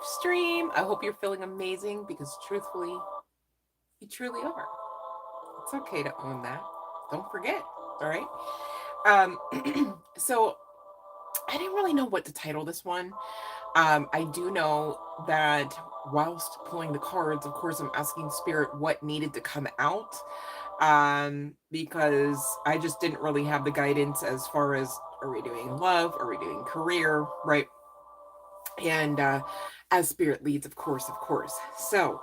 stream. I hope you're feeling amazing because truthfully, you truly are. It's okay to own that. Don't forget. All right. So I didn't really know what to title this one. I do know that whilst pulling the cards, of course, I'm asking Spirit what needed to come out. Because I just didn't really have the guidance as far as, are we doing love? Are we doing career? Right. And as Spirit leads, of course, of course. So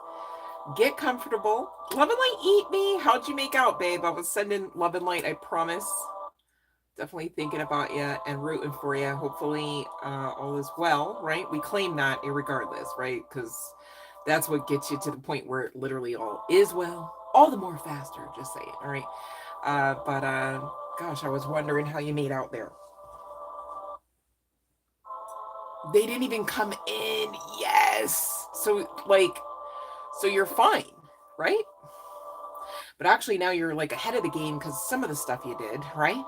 get comfortable. Love and light, eat me. How'd you make out, babe? I was sending love and light, I promise. Definitely thinking about you and rooting for you. Hopefully all is well, right? We claim that irregardless, right? Because that's what gets you to the point where it literally all is well, all the more faster. Just say it, all right? But gosh, I was wondering how you made out there. They didn't even come in. Yes. So you're fine, right? But actually now you're like ahead of the game because some of the stuff you did, right?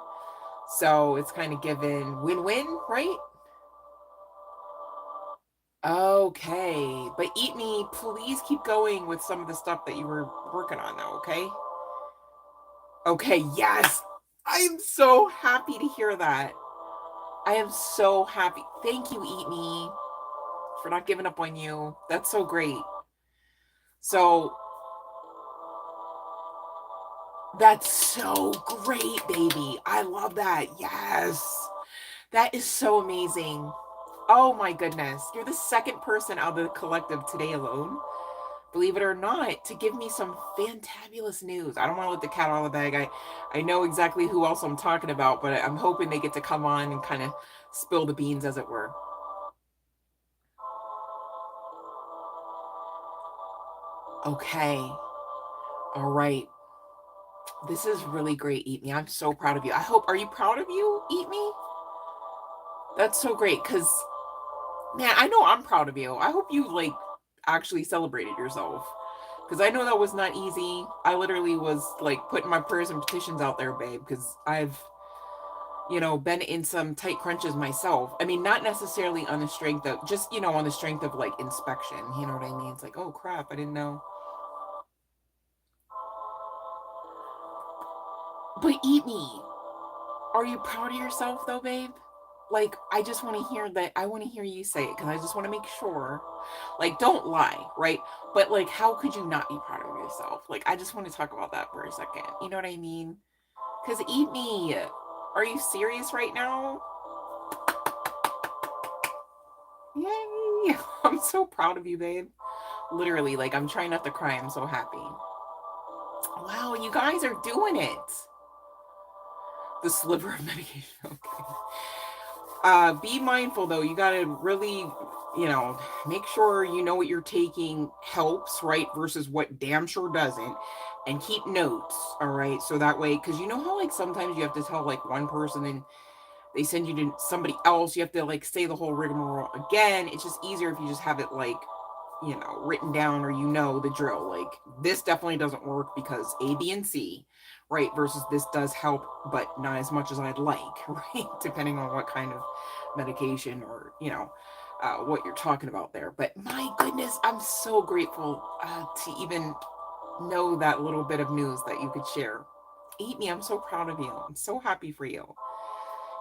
So it's kind of given win-win, right? Okay. But eat me, please keep going with some of the stuff that you were working on now, okay? Okay, yes. I am so happy to hear that. I am so happy. Thank you, Eat Me, for not giving up on you. That's so great. So that's so great, baby. I love that. Yes. That is so amazing. Oh my goodness. You're the second person out of the collective today alone, believe it or not, to give me some fantabulous news. I don't want to let the cat out of the bag. I know exactly who else I'm talking about, but I'm hoping they get to come on and kind of spill the beans, as it were. Okay. All right. This is really great, Eat Me. I'm so proud of you. Are you proud of you, Eat Me? That's so great because, man, I know I'm proud of you. I hope you, like, actually celebrated yourself because I know that was not easy. I literally was, like, putting my prayers and petitions out there, babe, because I've, been in some tight crunches myself. I mean, not necessarily on the strength of, just, on the strength of, like, inspection. You know what I mean? It's like, oh, crap, I didn't know. But Eat Me, are you proud of yourself, though, babe? Like, I just want to hear that. I want to hear you say it because I just want to make sure. Like, don't lie, right? But, like, how could you not be proud of yourself? Like, I just want to talk about that for a second. You know what I mean? Because Eat Me, are you serious right now? Yay! I'm so proud of you, babe. Literally, like, I'm trying not to cry. I'm so happy. Wow, you guys are doing it. The sliver of medication. Okay. Be mindful though. You gotta really, make sure you know what you're taking helps, right? Versus what damn sure doesn't. And keep notes, all right? So that way, because you know how like sometimes you have to tell like one person and they send you to somebody else, you have to like say the whole rigmarole again. It's just easier if you just have it like, written down, or the drill. Like, this definitely doesn't work because A, B, and C, right? Versus this does help, but not as much as I'd like, right? Depending on what kind of medication or, what you're talking about there. But my goodness, I'm so grateful to even know that little bit of news that you could share. Eat Me, I'm so proud of you. I'm so happy for you.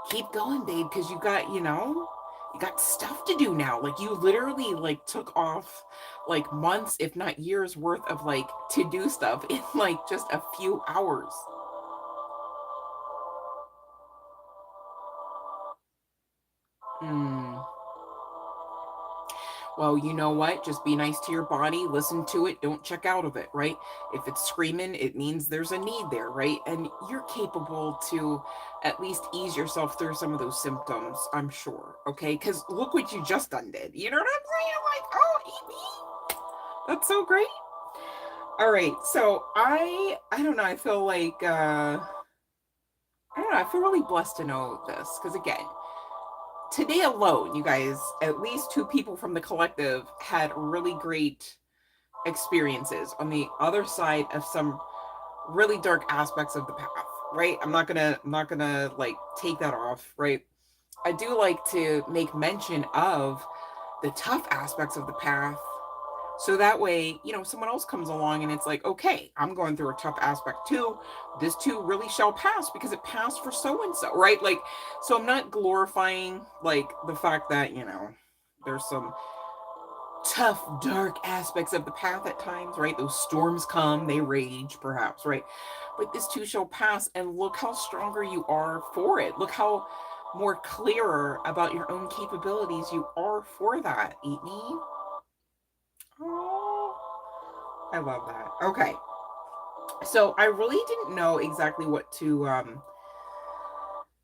Keep going, babe, because you got stuff to do now. Like, you literally like took off like months, if not years worth of like to do stuff in like just a few hours. Hmm. Well, you know what? Just be nice to your body, listen to it, don't check out of it, right? If it's screaming, it means there's a need there, right? And you're capable to at least ease yourself through some of those symptoms, I'm sure, okay? Because look what you just undid. You know what I'm saying? Like, oh, eat me. That's so great. All right, so I don't know, I feel like I don't know, I feel really blessed to know this because again, today alone, you guys, at least two people from the collective had really great experiences on the other side of some really dark aspects of the path, right? I'm not gonna like take that off, right? I do like to make mention of the tough aspects of the path. So that way, someone else comes along and it's like, okay, I'm going through a tough aspect too. This too really shall pass because it passed for so and so, right? Like, so I'm not glorifying like the fact that, there's some tough, dark aspects of the path at times, right? Those storms come, they rage, perhaps, right? But this too shall pass, and look how stronger you are for it. Look how more clearer about your own capabilities you are for that, Eat Me. Oh, I love that. Okay. So I really didn't know exactly what to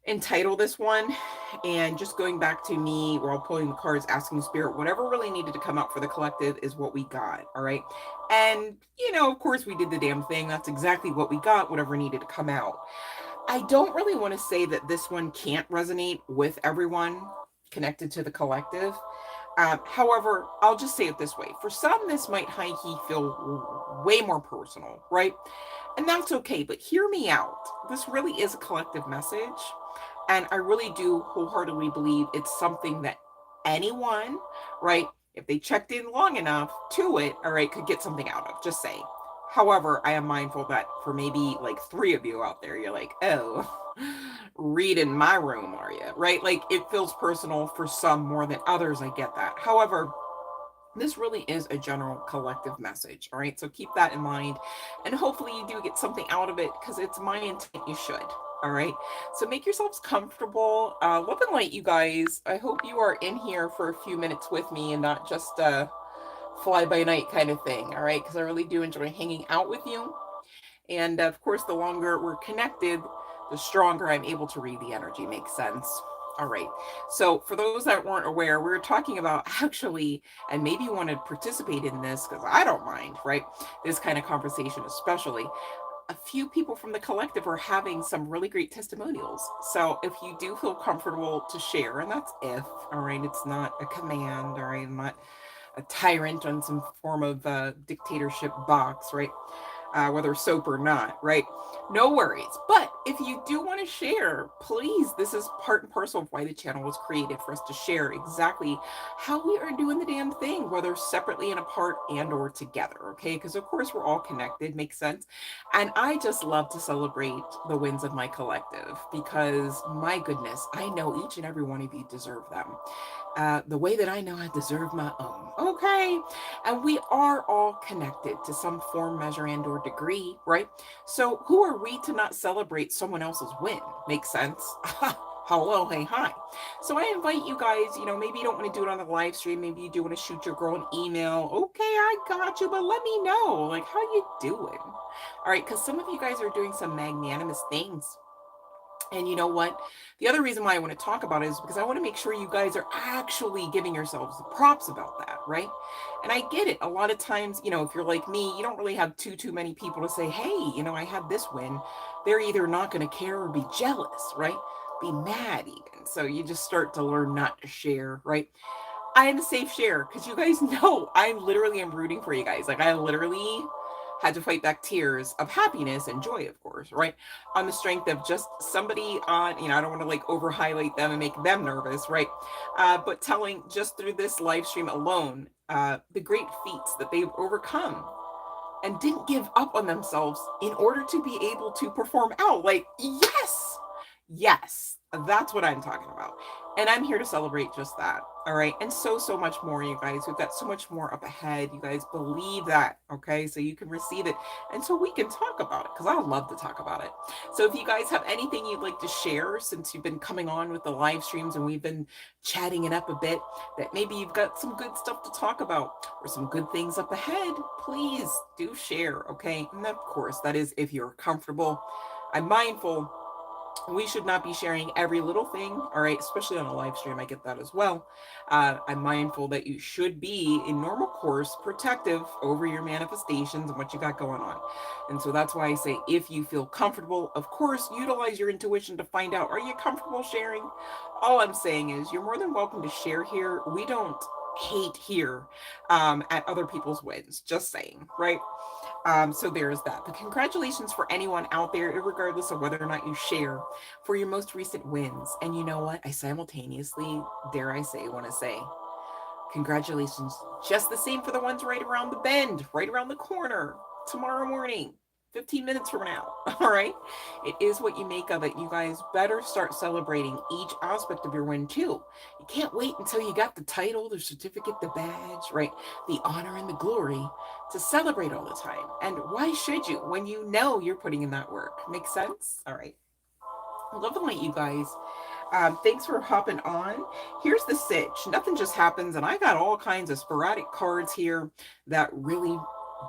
entitle this one, and just going back to me while pulling the cards, asking spirit whatever really needed to come out for the collective is what we got. All right. And of course we did the damn thing. That's exactly what we got, whatever needed to come out. I don't really want to say that this one can't resonate with everyone connected to the collective. However, I'll just say it this way. For some, this might high key feel way more personal, right? And that's okay, but hear me out. This really is a collective message. And I really do wholeheartedly believe it's something that anyone, right, if they checked in long enough to it, all right, could get something out of. Just saying. However, I am mindful that for maybe like 3 of you out there, you're like, oh, read in my room, are you? Right? Like it feels personal for some more than others. I get that. However, this really is a general collective message. All right. So keep that in mind. And hopefully you do get something out of it because it's my intent you should. All right. So make yourselves comfortable. Love and light, you guys. I hope you are in here for a few minutes with me and not just fly by night kind of thing. All right. Because I really do enjoy hanging out with you. And of course, the longer we're connected, the stronger I'm able to read the energy. Makes sense. All right. So, for those that weren't aware, we were talking about actually, and maybe you want to participate in this because I don't mind, right? This kind of conversation, especially. A few people from the collective are having some really great testimonials. So, if you do feel comfortable to share, and that's if, all right, it's not a command, all right, I'm not a tyrant on some form of dictatorship box, right? Whether soap or not, right? No worries. But if you do want to share, please, this is part and parcel of why the channel was created, for us to share exactly how we are doing the damn thing, whether separately and apart and or together, okay? Because of course we're all connected, makes sense. And I just love to celebrate the wins of my collective because my goodness, I know each and every one of you deserve them. The way that I know I deserve my own. Okay. And we are all connected to some form, measure, and or degree, right? So who are we to not celebrate someone else's win? Makes sense. Hello, hey, hi. So I invite you guys, maybe you don't want to do it on the live stream. Maybe you do want to shoot your girl an email. Okay, I got you, but let me know, like, how you doing? All right, because some of you guys are doing some magnanimous things. And you know what? The other reason why I want to talk about it is because I want to make sure you guys are actually giving yourselves the props about that, right? And I get it. A lot of times, if you're like me, you don't really have too many people to say, hey, I had this win. They're either not going to care or be jealous, right? Be mad even. So you just start to learn not to share, right? I am a safe share because you guys know I literally am rooting for you guys. Like I literally had to fight back tears of happiness and joy, of course, right? On the strength of just somebody on, I don't want to like over highlight them and make them nervous, right? But telling just through this live stream alone, the great feats that they've overcome and didn't give up on themselves in order to be able to perform out. Like, yes, that's what I'm talking about. And I'm here to celebrate just that. All right. And so much more, you guys. We've got so much more up ahead. You guys believe that. Okay. So you can receive it. And so we can talk about it because I love to talk about it. So if you guys have anything you'd like to share since you've been coming on with the live streams and we've been chatting it up a bit, that maybe you've got some good stuff to talk about or some good things up ahead, please do share. Okay. And of course, that is if you're comfortable. I'm mindful we should not be sharing every little thing, all right, especially on a live stream. I get that as well. I'm mindful that you should be in normal course protective over your manifestations and what you got going on. And so that's why I say if you feel comfortable, of course, utilize your intuition to find out, are you comfortable sharing? All I'm saying is you're more than welcome to share here. We don't hate here at other people's wins, just saying, right? So there's that. But congratulations for anyone out there, regardless of whether or not you share, for your most recent wins. And you know what? I simultaneously, dare I say, want to say, Congratulations. Just the same for the ones right around the bend, right around the corner, tomorrow morning, 15 minutes from now. All right. It is what you make of it. You guys better start celebrating each aspect of your win too. You can't wait until you got the title, the certificate, the badge, right? The honor and the glory to celebrate all the time. And why should you when you know you're putting in that work? Make sense? All right. I love the light, you guys. Thanks for hopping on. Here's the sitch. Nothing just happens, and I got all kinds of sporadic cards here that really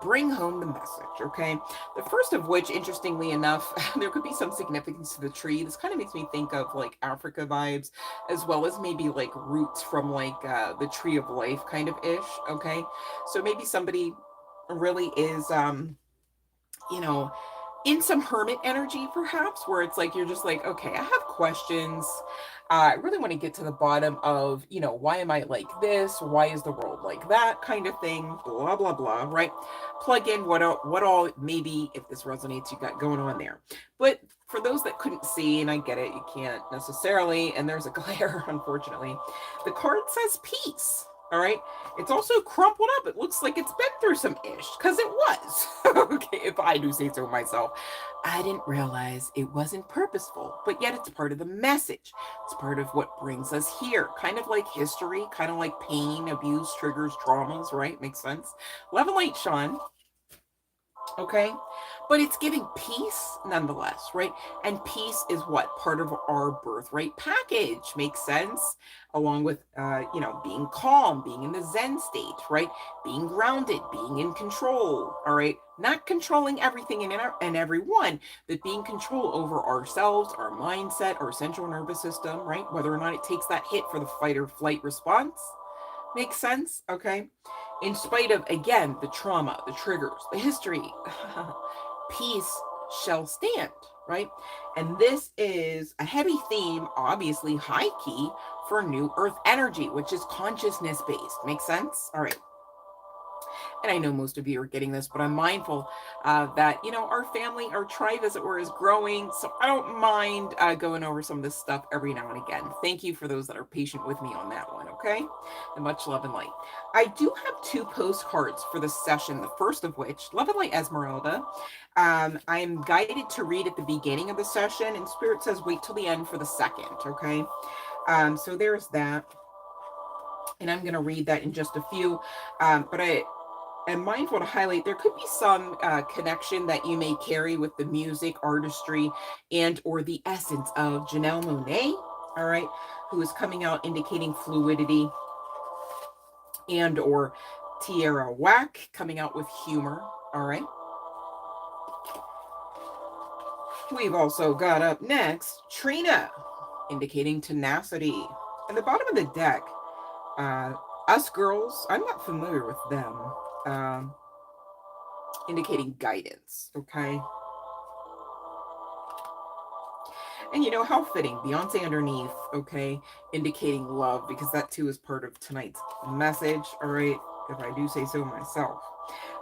bring home the message, okay? The first of which, interestingly enough, there could be some significance to the tree. This kind of makes me think of like Africa vibes, as well as maybe like roots from like the tree of life kind of ish, okay? So maybe somebody really is, you know, in some hermit energy, perhaps, where it's like you're just like, okay, I have questions. I really want to get to the bottom of, why am I like this? Why is the world like that? Kind of thing. Blah blah blah. Right? Plug in what all maybe if this resonates you got going on there. But for those that couldn't see, and I get it, you can't necessarily, and there's a glare, unfortunately. The card says peace. All right. It's also crumpled up. It looks like it's been through some ish because it was. Okay, if I do say so myself. I didn't realize it wasn't purposeful, but yet it's part of the message. It's part of what brings us here. Kind of like history, kind of like pain, abuse, triggers, traumas, right? Makes sense. Love and light, Sean. Okay, but it's giving peace nonetheless, right? And peace is what part of our birthright package. Makes sense, along with being calm, being in the zen state, right? Being grounded, being in control. All right, not controlling everything and everyone, but being control over ourselves, our mindset, our central nervous system, right? Whether or not it takes that hit for the fight or flight response. Makes sense. Okay, in spite of, again, the trauma, the triggers, the history, peace shall stand, right? And this is a heavy theme, obviously high key for new earth energy, which is consciousness based. Makes sense? All right. And I know most of you are getting this, but I'm mindful that, our family, our tribe, as it were, is growing. So I don't mind going over some of this stuff every now and again. Thank you for those that are patient with me on that one, okay? And much love and light. I do have 2 postcards for this session, the first of which, Love and Light Esmeralda. I'm guided to read at the beginning of the session, and Spirit says wait till the end for the second, okay? So there's that. And I'm going to read that in just a few. But I am mindful to highlight there could be some connection that you may carry with the music, artistry, and or the essence of Janelle Monáe, all right, who is coming out indicating fluidity, and or Tierra Whack coming out with humor, all right. We've also got up next Trina, indicating tenacity. At the bottom of the deck, us girls, I'm not familiar with them, indicating guidance, okay? And how fitting, Beyonce underneath, okay, indicating love, because that too is part of tonight's message, all right, if I do say so myself.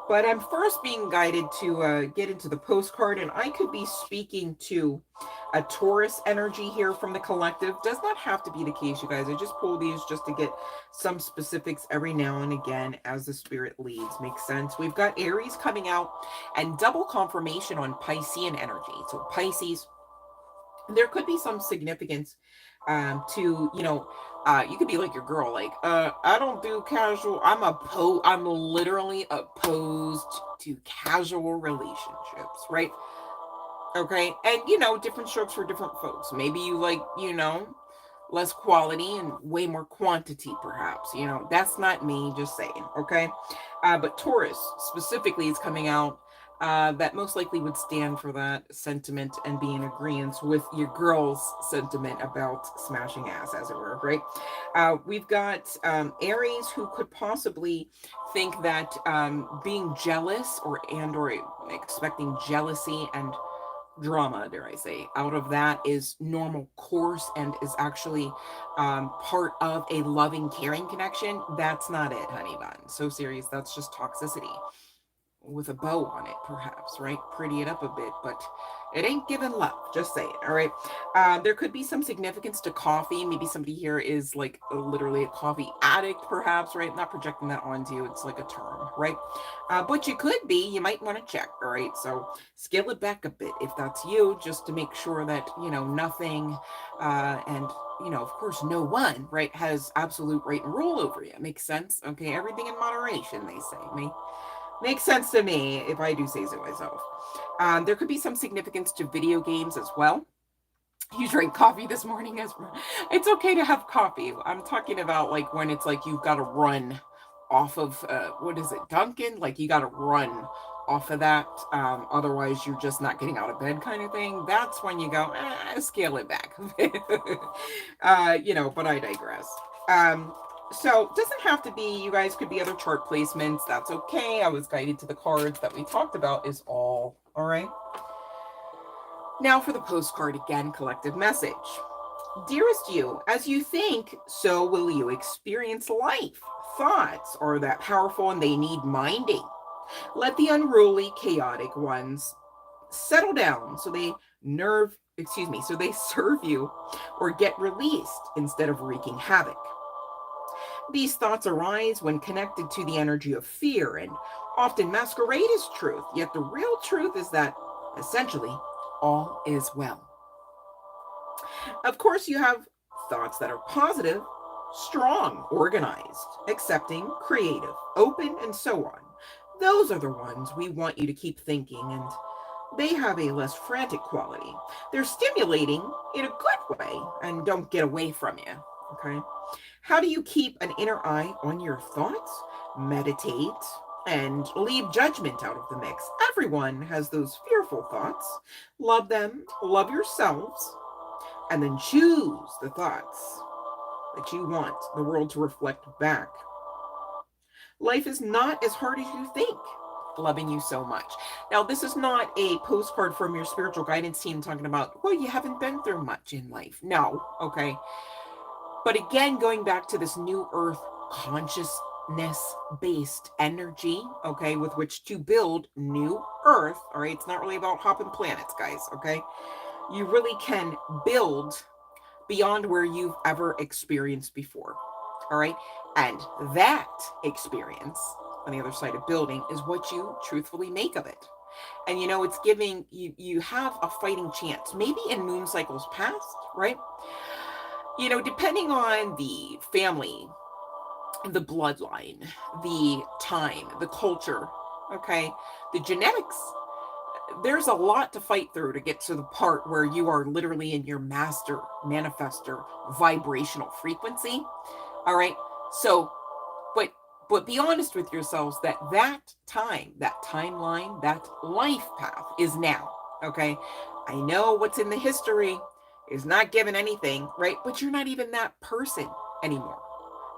But I'm first being guided to get into the postcard, and I could be speaking to a Taurus energy here from the collective. Does not have to be the case, you guys. I just pull these just to get some specifics every now and again as the spirit leads. Makes sense. We've got Aries coming out and double confirmation on Piscean energy. So Pisces, there could be some significance to, you could be like your girl, like, I don't do casual. I'm literally opposed to casual relationships, right? Okay. And, different strokes for different folks. Maybe you like, less quality and way more quantity, perhaps. That's not me, just saying. Okay. But Taurus specifically is coming out that most likely would stand for that sentiment and be in agreement with your girl's sentiment about smashing ass, as it were, right? We've got Aries, who could possibly think that being jealous or expecting jealousy and drama, dare I say, out of that is normal course and is actually part of a loving, caring connection. That's not it, honey bun. So serious. That's just toxicity. with a bow on it, perhaps, right? Pretty it up a bit, but it ain't giving love. Just saying, all right? There could be some significance to coffee. Maybe somebody here is like literally a coffee addict, perhaps, right? I'm not projecting that onto you. It's like a term, right? But you could be. You might want to check, all right? So scale it back a bit if that's you, just to make sure that, nothing and of course, no one, right, has absolute right and rule over you. Makes sense? Okay, everything in moderation, they say. Makes sense to me if I do say so myself. There could be some significance to video games as well. You drank coffee this morning, as it's okay to have coffee. I'm talking about like when it's like you've got to run off of what is it, Dunkin'? Like you got to run off of that. Otherwise, you're just not getting out of bed, kind of thing. That's when you go, scale it back. But I digress. So it doesn't have to be, you guys could be other chart placements. That's okay. I was guided to the cards that we talked about is all right. Now for the postcard again, collective message. Dearest you, as you think, so will you experience life. Thoughts are that powerful and they need minding. Let the unruly, chaotic ones settle down so they serve you or get released instead of wreaking havoc. These thoughts arise when connected to the energy of fear and often masquerade as truth, yet the real truth is that, essentially, all is well. Of course, you have thoughts that are positive, strong, organized, accepting, creative, open, and so on. Those are the ones we want you to keep thinking, and they have a less frantic quality. They're stimulating in a good way and don't get away from you, okay? How do you keep an inner eye on your thoughts? Meditate and leave judgment out of the mix. Everyone has those fearful thoughts. Love them, love yourselves, and then choose the thoughts that you want the world to reflect back. Life is not as hard as you think. Loving you so much. Now, this is not a postcard from your spiritual guidance team talking about, well, you haven't been through much in life. No, okay. But again, going back to this new earth consciousness-based energy, okay, with which to build new earth, all right? It's not really about hopping planets, guys, okay? You really can build beyond where you've ever experienced before, all right? And that experience on the other side of building is what you truthfully make of it. And it's giving you have a fighting chance, maybe in moon cycles past, right? Depending on the family, the bloodline, the time, the culture, okay, the genetics, there's a lot to fight through to get to the part where you are literally in your master manifester vibrational frequency. All right. So, but be honest with yourselves that time, that timeline, that life path is now. Okay. I know what's in the history is not given anything, right? But you're not even that person anymore.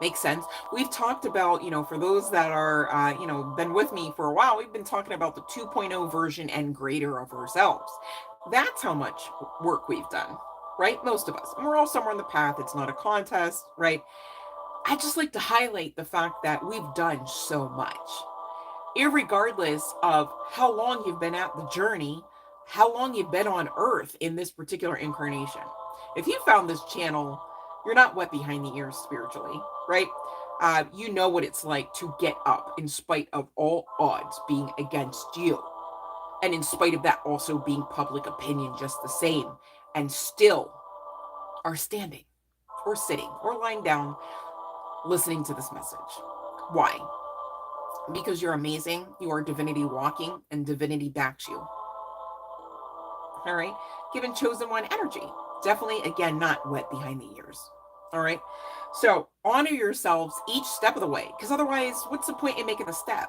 Makes sense. We've talked about, for those that are, been with me for a while, we've been talking about the 2.0 version and greater of ourselves. That's how much work we've done, right? Most of us. And we're all somewhere on the path. It's not a contest, right? I just like to highlight the fact that we've done so much. Irregardless of how long you've been at the journey, how long you've been on earth in this particular incarnation. If you found this channel, you're not wet behind the ears spiritually, right? You know what it's like to get up in spite of all odds being against you. And in spite of that also being public opinion just the same, and still are standing or sitting or lying down listening to this message. Why? Because you're amazing. You are divinity walking, and divinity backs you. All right. Given chosen one energy. Definitely, again, not wet behind the ears. All right. So honor yourselves each step of the way, because otherwise, what's the point in making a step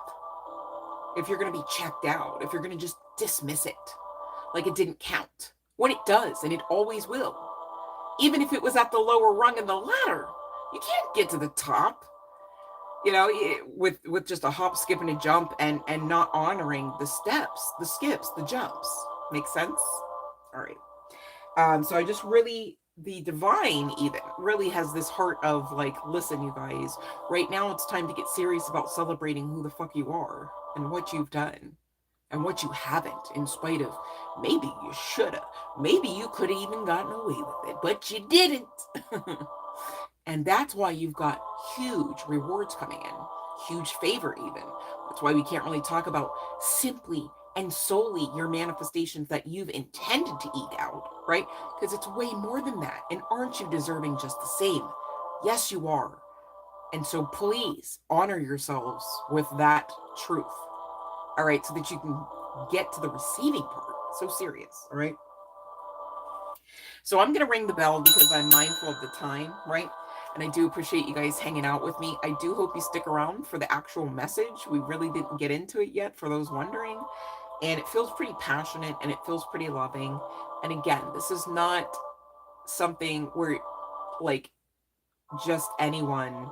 if you're going to be checked out, if you're going to just dismiss it like it didn't count, when it does, and it always will. Even if it was at the lower rung in the ladder, you can't get to the top, with just a hop, skip, and a jump, and not honoring the steps, the skips, the jumps. Make sense? All right. So I just really the divine even really has this heart of like, listen, you guys, right now it's time to get serious about celebrating who the fuck you are and what you've done and what you haven't, in spite of maybe you shoulda, maybe you could have even gotten away with it, but you didn't. And that's why you've got huge rewards coming in, huge favor even. That's why we can't really talk about simply and solely your manifestations that you've intended to eke out, right? Because it's way more than that. And aren't you deserving just the same? Yes, you are. And so please honor yourselves with that truth. All right, so that you can get to the receiving part. So serious, all right? So I'm going to ring the bell because I'm mindful of the time, right? And I do appreciate you guys hanging out with me. I do hope you stick around for the actual message. We really didn't get into it yet, for those wondering. And it feels pretty passionate and it feels pretty loving. And again, this is not something where, like, just anyone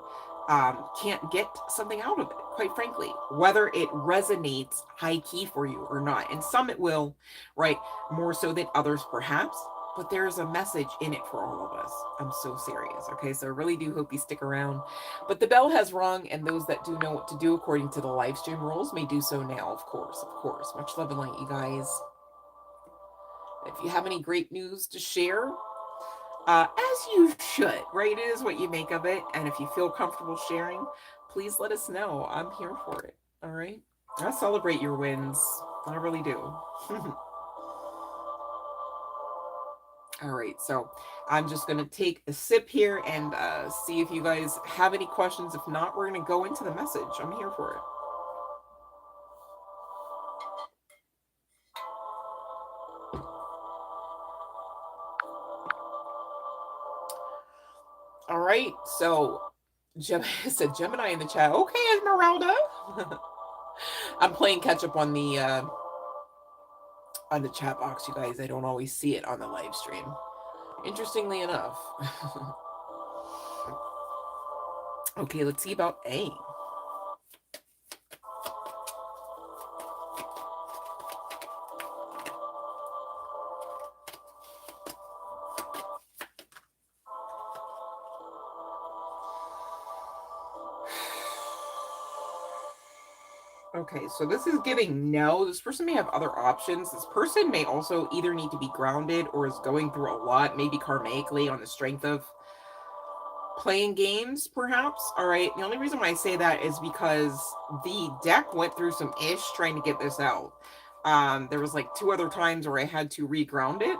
can't get something out of it, quite frankly, whether it resonates high key for you or not. And some it will, right? More so than others, perhaps. But there's a message in it for all of us. I'm so serious. Okay, so I really do hope you stick around. But the bell has rung, and those that do know what to do according to the live stream rules may do so now, of course, of course. Much love and light, you guys. If you have any great news to share, as you should, right? It is what you make of it. And if you feel comfortable sharing, please let us know. I'm here for it. All right. I celebrate your wins. I really do. All right. So I'm just going to take a sip here and see if you guys have any questions. If not, we're going to go into the message. I'm here for it. All right. So said Gemini in the chat. Okay, Esmeralda. I'm playing catch up on the chat box, you guys. I don't always see it on the live stream, interestingly enough. Okay, let's see about A. Okay, so this is giving no. This person may have other options. This person may also either need to be grounded or is going through a lot, maybe karmically, on the strength of playing games, perhaps. All right, the only reason why I say that is because the deck went through some ish trying to get this out. There was like 2 other times where I had to reground it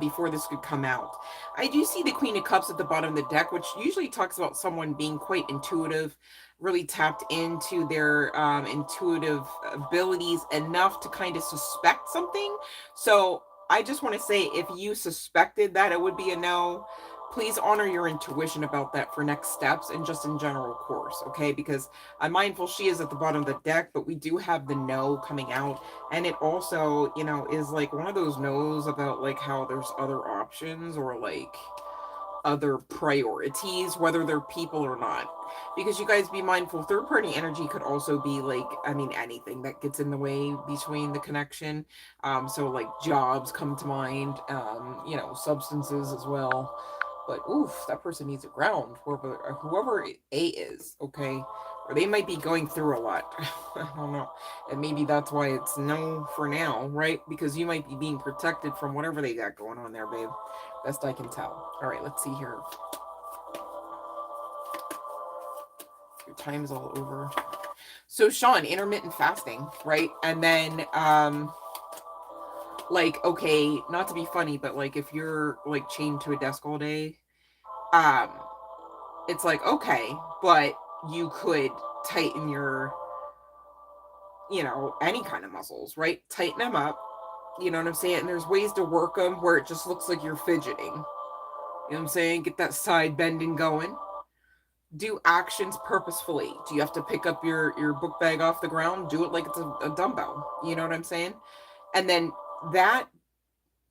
before this could come out. I do see the Queen of Cups at the bottom of the deck, which usually talks about someone being quite intuitive, really tapped into their intuitive abilities enough to kind of suspect something. So I just want to say, if you suspected that it would be a no, please honor your intuition about that for next steps and just in general course, okay? Because I'm mindful she is at the bottom of the deck, but we do have the no coming out. And it also, you know, is like one of those no's about like how there's other options or like other priorities, whether they're people or not. Because you guys be mindful, third party energy could also be like, I mean, anything that gets in the way between the connection. So like jobs come to mind, you know, substances as well. But oof, that person needs a ground, whoever A is, okay? Or they might be going through a lot. I don't know. And maybe that's why it's no for now, right? Because you might be being protected from whatever they got going on there, babe. Best I can tell. All right, let's see here. Your time is all over. So Sean, intermittent fasting, right? And then like, okay, not to be funny, but like if you're like chained to a desk all day, it's like, okay, but you could tighten your, you know, any kind of muscles, right? Tighten them up. You know what I'm saying? And there's ways to work them where it just looks like you're fidgeting. You know what I'm saying? Get that side bending going. Do actions purposefully. Do you have to pick up your book bag off the ground? Do it like it's a dumbbell. You know what I'm saying? And then that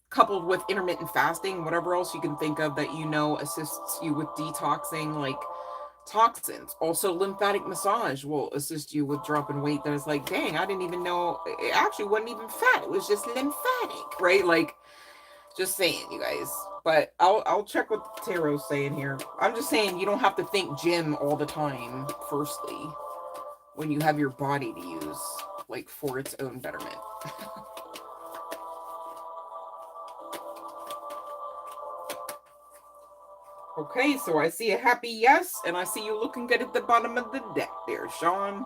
coupled with intermittent fasting, whatever else you can think of that you know assists you with detoxing, like toxins. Also, lymphatic massage will assist you with dropping weight that is like, dang, I didn't even know it actually wasn't even fat. It was just lymphatic, right? Like, Just saying, you guys. But I'll check what the tarot's saying here. I'm just saying you don't have to think gym all the time, firstly, when you have your body to use, like, for its own betterment. Okay, so I see a happy yes, and I see you looking good at the bottom of the deck there, Sean.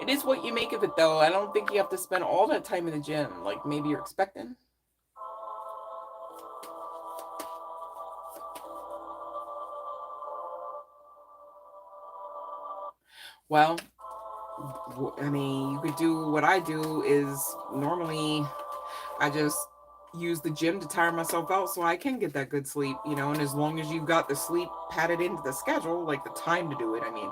It is what you make of it, though. I don't think you have to spend all that time in the gym, like maybe you're expecting. Well, I mean, you could do what I do is normally I just use the gym to tire myself out so I can get that good sleep, you know, and as long as you've got the sleep padded into the schedule, like the time to do it, I mean,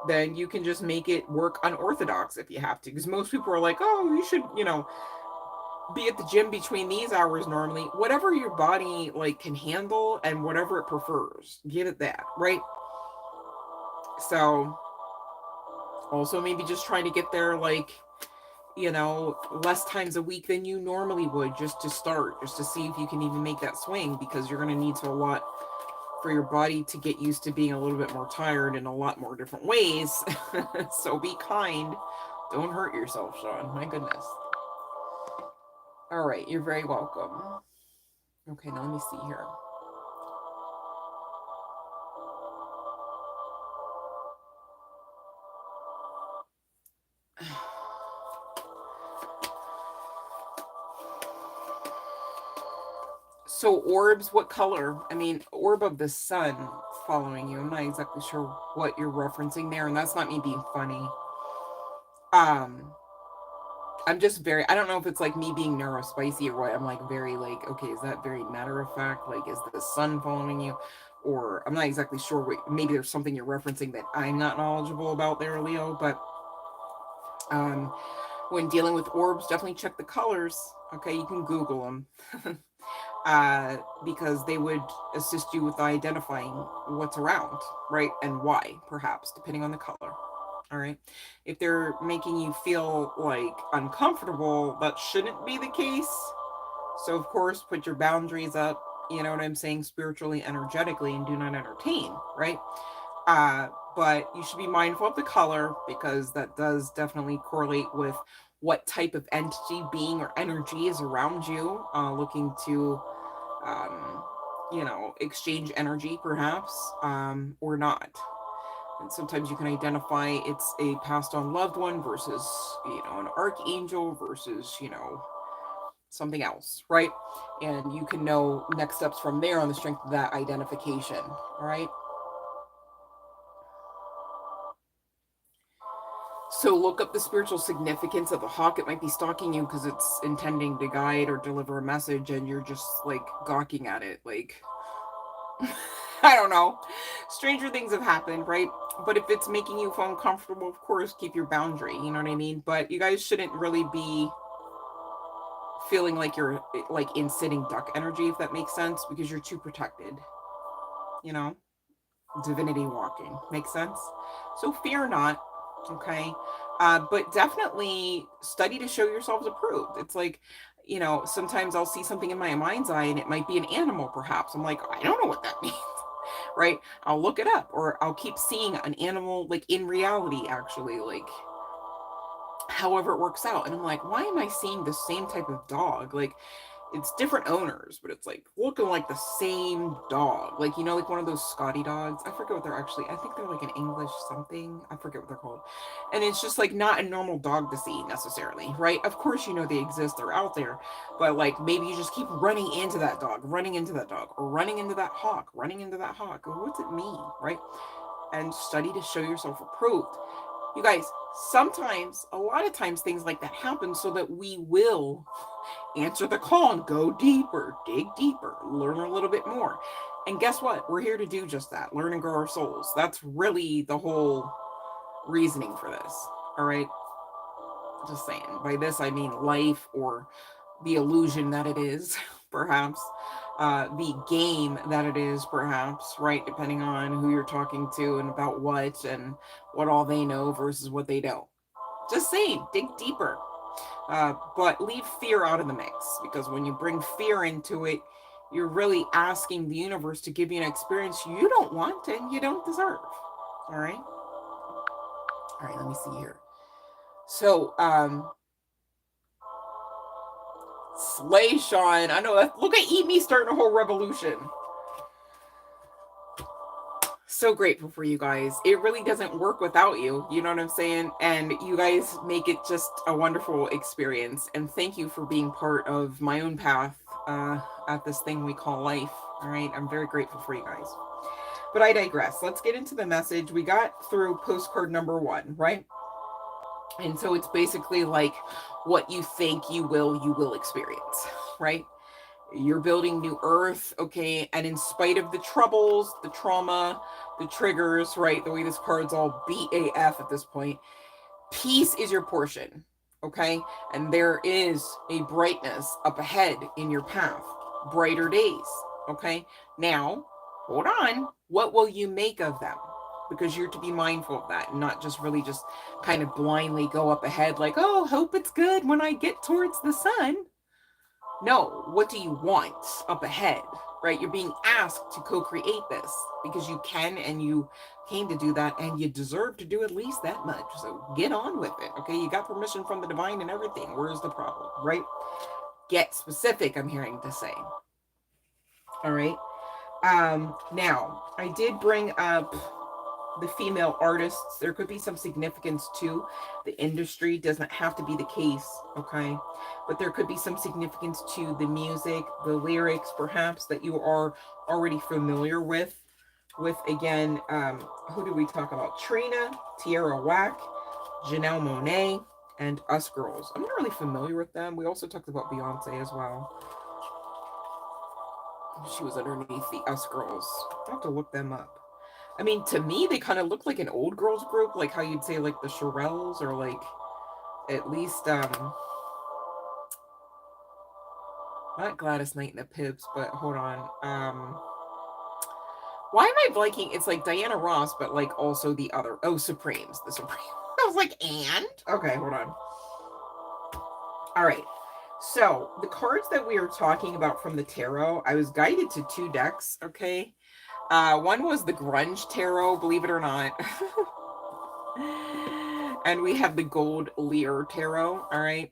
then you can just make it work unorthodox if you have to. Because most people are like, oh, you should, you know, be at the gym between these hours normally. Whatever your body like can handle and whatever it prefers, give it that, right? So also maybe just trying to get there like, you know, less times a week than you normally would, just to start, just to see if you can even make that swing, because you're going to need to a lot for your body to get used to being a little bit more tired in a lot more different ways. So be kind. Don't hurt yourself, Sean. My goodness. All right, you're very welcome. Okay, now let me see here. So orbs, what color? I mean, orb of the sun following you. I'm not exactly sure what you're referencing there, and that's not me being funny. Um, I'm just very, I don't know if it's like me being neurospicy or what. I'm like very like, okay, is that very matter of fact? Like, is the sun following you? Or I'm not exactly sure what, maybe there's something you're referencing that I'm not knowledgeable about there, Leo. But um, when dealing with orbs, definitely check the colors. Okay, you can Google them. Because they would assist you with identifying what's around, right? And why, perhaps, depending on the color. All right. If they're making you feel like uncomfortable, that shouldn't be the case. So, of course, put your boundaries up, you know what I'm saying, spiritually, energetically, and do not entertain, right? Uh, but you should be mindful of the color because that does definitely correlate with what type of entity, being, or energy is around you, looking to, um, you know, exchange energy perhaps, or not. And sometimes you can identify it's a passed on loved one versus, you know, an archangel versus, you know, something else, right? And you can know next steps from there on the strength of that identification, all right? So look up the spiritual significance of a hawk. It might be stalking you because it's intending to guide or deliver a message, and you're just like gawking at it. Like, I don't know. Stranger things have happened, right? But if it's making you feel uncomfortable, of course, keep your boundary. You know what I mean? But you guys shouldn't really be feeling like you're like in sitting duck energy, if that makes sense, because you're too protected. You know? Divinity walking. Makes sense? So fear not, okay? But definitely study to show yourselves approved. It's like, you know, sometimes I'll see something in my mind's eye and it might be an animal, perhaps. I'm like, I don't know what that means, right? I'll look it up, or I'll keep seeing an animal like in reality, actually, like however it works out. And I'm like, why am I seeing the same type of dog? Like, it's different owners, but it's like looking like the same dog. Like, you know, like one of those Scotty dogs. I forget what they're actually, I think they're like an English something. I forget what they're called. And it's just like not a normal dog to see necessarily, right? Of course, you know, they exist, they're out there, but like maybe you just keep running into that dog, running into that dog, or running into that hawk, running into that hawk. What's it mean, right? And study to show yourself approved. You guys, sometimes, a lot of times, things like that happen so that we will answer the call and go deeper, dig deeper, learn a little bit more. And guess what? We're here to do just that, learn and grow our souls. That's really the whole reasoning for this. All right. Just saying. By this, I mean life, or the illusion that it is, perhaps. The game that it is, perhaps, right? Depending on who you're talking to and about what, and what all they know versus what they don't. Just saying, dig deeper. But leave fear out of the mix, because when you bring fear into it, you're really asking the universe to give you an experience you don't want and you don't deserve. All right. All right. Let me see here. So, Slay Sean. I know that. Look at Eat Me starting a whole revolution. So grateful for you guys. It really doesn't work without you. You know what I'm saying? And you guys make it just a wonderful experience. And thank you for being part of my own path at this thing we call life. All right. I'm very grateful for you guys. But I digress. Let's get into the message. We got through postcard number 1, right? And so it's basically like what you think you will experience, right? You're building new earth, okay? And in spite of the troubles, the trauma, the triggers, right? The way this card's all BAF at this point, peace is your portion, okay? And there is a brightness up ahead in your path, brighter days, okay? Now, hold on. What will you make of them? Because you're to be mindful of that and not just really just kind of blindly go up ahead like, oh, hope it's good when I get towards the sun. No, what do you want up ahead, right? You're being asked to co-create this because you can and you came to do that and you deserve to do at least that much. So get on with it, okay? You got permission from the divine and everything. Where's the problem, right? Get specific, I'm hearing to say. All right. Now, I did bring up the female artists. There could be some significance to the industry. Doesn't have to be the case, okay? But there could be some significance to the music, the lyrics, perhaps, that you are already familiar with. With, again, who did we talk about? Trina, Tierra Whack, Janelle Monáe, and Us Girls. I'm not really familiar with them. We also talked about Beyonce as well. She was underneath the Us Girls. I'll have to look them up. I mean, to me, they kind of look like an old girls group, like how you'd say like the Shirelles, or like at least not Gladys Knight and the Pips, but hold on. Why am I blanking? It's like Diana Ross, but like also the other, Supremes, the Supremes. I was like, and? Okay, hold on. All right. So the cards that we are talking about from the tarot, I was guided to 2 decks, okay? One was the Grunge Tarot, believe it or not. And we have the Gold Lear Tarot, all right?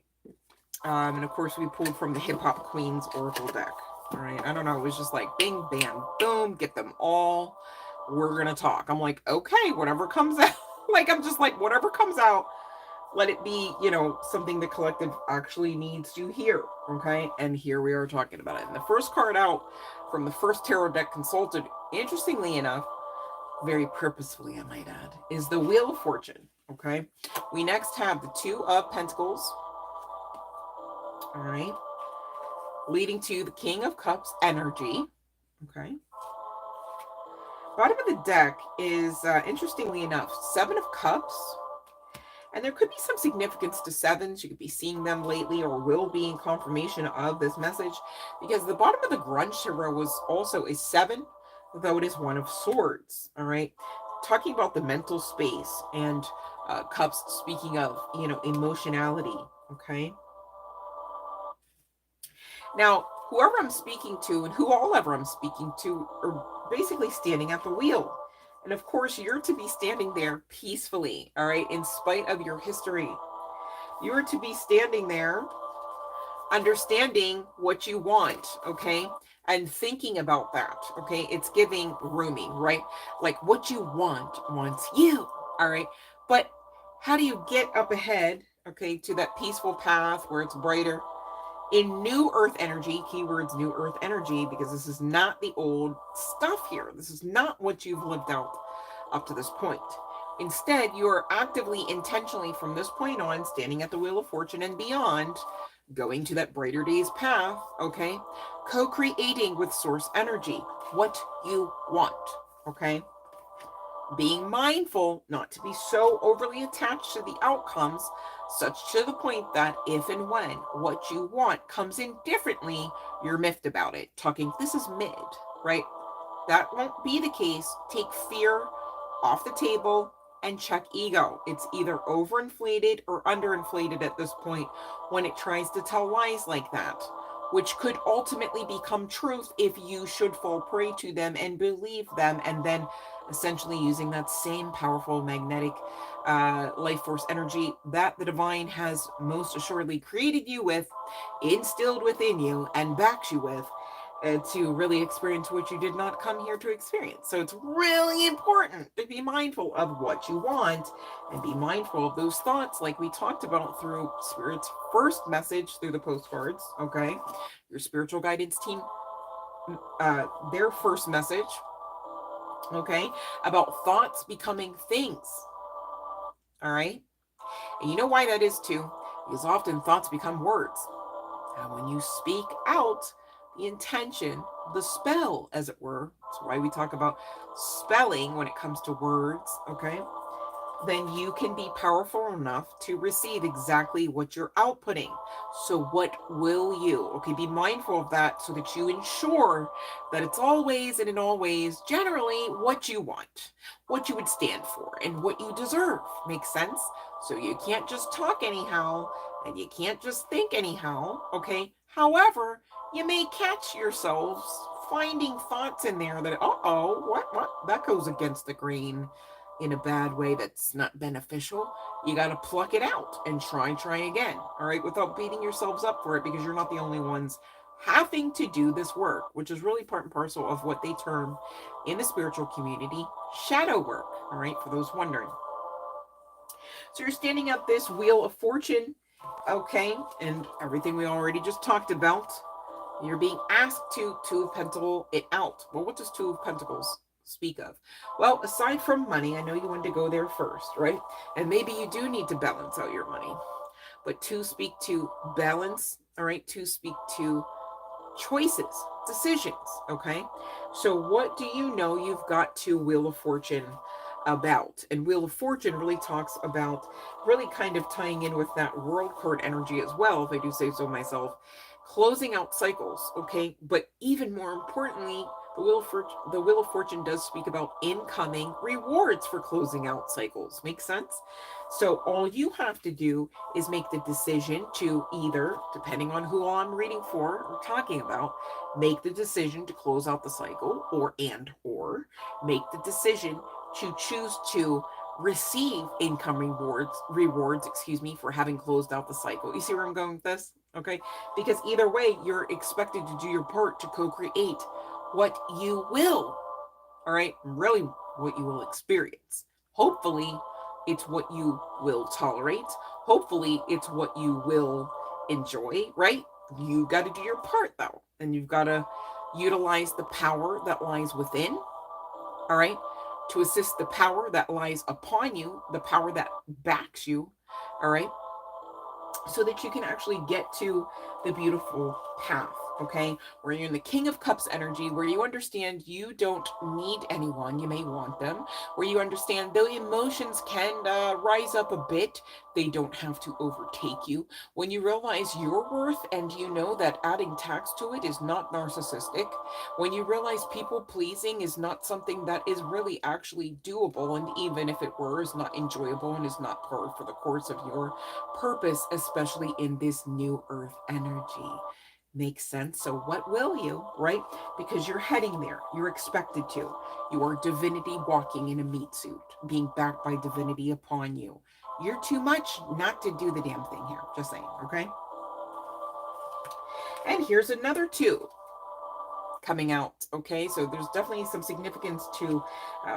And of course, we pulled from the Hip Hop Queens Oracle deck, all right? I don't know, it was just like bing, bam, boom, get them all. We're going to talk. I'm like, okay, whatever comes out. Like, I'm just like, whatever comes out, let it be, you know, something the collective actually needs to hear, okay? And here we are talking about it. And the first card out from the first tarot deck consulted, interestingly enough, very purposefully, I might add, is the Wheel of Fortune, okay? We next have the 2 of Pentacles, all right, leading to the King of Cups energy, okay? Bottom of the deck is, interestingly enough, 7 of Cups. And there could be some significance to 7s. You could be seeing them lately or will be in confirmation of this message, because the bottom of the Grunge Tarot was also a 7, though it is 1 of Swords. All right. Talking about the mental space, and Cups speaking of, you know, emotionality. Okay. Now, whoever I'm speaking to and whoever I'm speaking to are basically standing at the wheel. And of course, you're to be standing there peacefully, all right, in spite of your history. You are to be standing there, understanding what you want, okay, and thinking about that, okay? It's giving Rumi, right? Like what you want wants you, all right? But how do you get up ahead, okay, to that peaceful path where it's brighter? In new earth energy, keywords new earth energy, because this is not the old stuff here. This is not what you've lived out up to this point. Instead, you are actively, intentionally from this point on, standing at the Wheel of Fortune and beyond, going to that brighter days path, okay? Co-creating with source energy, what you want, okay? Being mindful not to be so overly attached to the outcomes, such to the point that if and when what you want comes in differently, you're miffed about it. Talking, this is mid, right? That won't be the case. Take fear off the table and check ego. It's either overinflated or underinflated at this point when it tries to tell lies like that, which could ultimately become truth if you should fall prey to them and believe them, and then essentially using that same powerful magnetic life force energy that the divine has most assuredly created you with, instilled within you, and backs you with, to really experience what you did not come here to experience. So it's really important to be mindful of what you want and be mindful of those thoughts, like we talked about through Spirit's first message through the postcards. Okay, your spiritual guidance team, their first message, okay, about thoughts becoming things. All right, and you know why that is too, because often thoughts become words. And when you speak out the intention, the spell, as it were, that's why we talk about spelling when it comes to words, okay? Then you can be powerful enough to receive exactly what you're outputting. So, what will you? Okay, be mindful of that so that you ensure that it's always and in all ways generally what you want, what you would stand for, and what you deserve. Makes sense? So, you can't just talk anyhow and you can't just think anyhow, okay? However, you may catch yourselves finding thoughts in there that, what? That goes against the grain in a bad way that's not beneficial. You got to pluck it out and try again, all right, without beating yourselves up for it, because you're not the only ones having to do this work, which is really part and parcel of what they term in the spiritual community shadow work, all right, for those wondering. So you're standing at this wheel of fortune, okay, and everything we already just talked about. You're being asked to pentacles it out. Well, what does Two of Pentacles speak of? Well, aside from money, I know you wanted to go there first, right? And maybe you do need to balance out your money. But to speak to balance, all right, to speak to choices, decisions, okay? So what do you know you've got to Wheel of Fortune about? And Wheel of Fortune really talks about really kind of tying in with that world card energy as well, if I do say so myself, closing out cycles, okay? But even more importantly, the Wheel of Fortune does speak about incoming rewards for closing out cycles. Make sense? So all you have to do is make the decision to either, depending on who I'm reading for or talking about, make the decision to close out the cycle, or make the decision to choose to receive incoming rewards, for having closed out the cycle. You see where I'm going with this? Okay? Because either way, you're expected to do your part to co-create what you will. All right? Really what you will experience. Hopefully, it's what you will tolerate. Hopefully, it's what you will enjoy, right? You got to do your part though. And you've got to utilize the power that lies within, all right, to assist the power that lies upon you, the power that backs you, all right, so that you can actually get to the beautiful path, okay, where you're in the King of Cups energy, where you understand you don't need anyone, you may want them, where you understand though emotions can rise up a bit, they don't have to overtake you. When you realize your worth and you know that adding tax to it is not narcissistic, when you realize people pleasing is not something that is really actually doable, and even if it were, is not enjoyable and is not par for the course of your purpose, especially in this new earth energy. Makes sense? So what will you, right? Because you're heading there. You're expected to. You are divinity walking in a meat suit, being backed by divinity upon you. You're too much not to do the damn thing here. Just saying, okay? And here's another two coming out, okay? So there's definitely some significance to,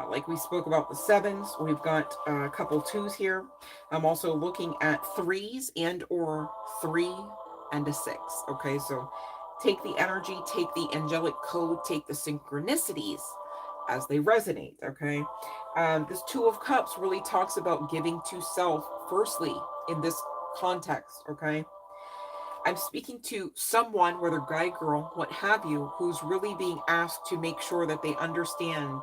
like we spoke about the sevens, we've got a couple twos here. I'm also looking at threes and or 3 and a 6, okay? So take the energy, take the angelic code, take the synchronicities as they resonate, okay? This Two of Cups really talks about giving to self firstly in this context, okay? I'm speaking to someone, whether guy, girl, what have you, who's really being asked to make sure that they understand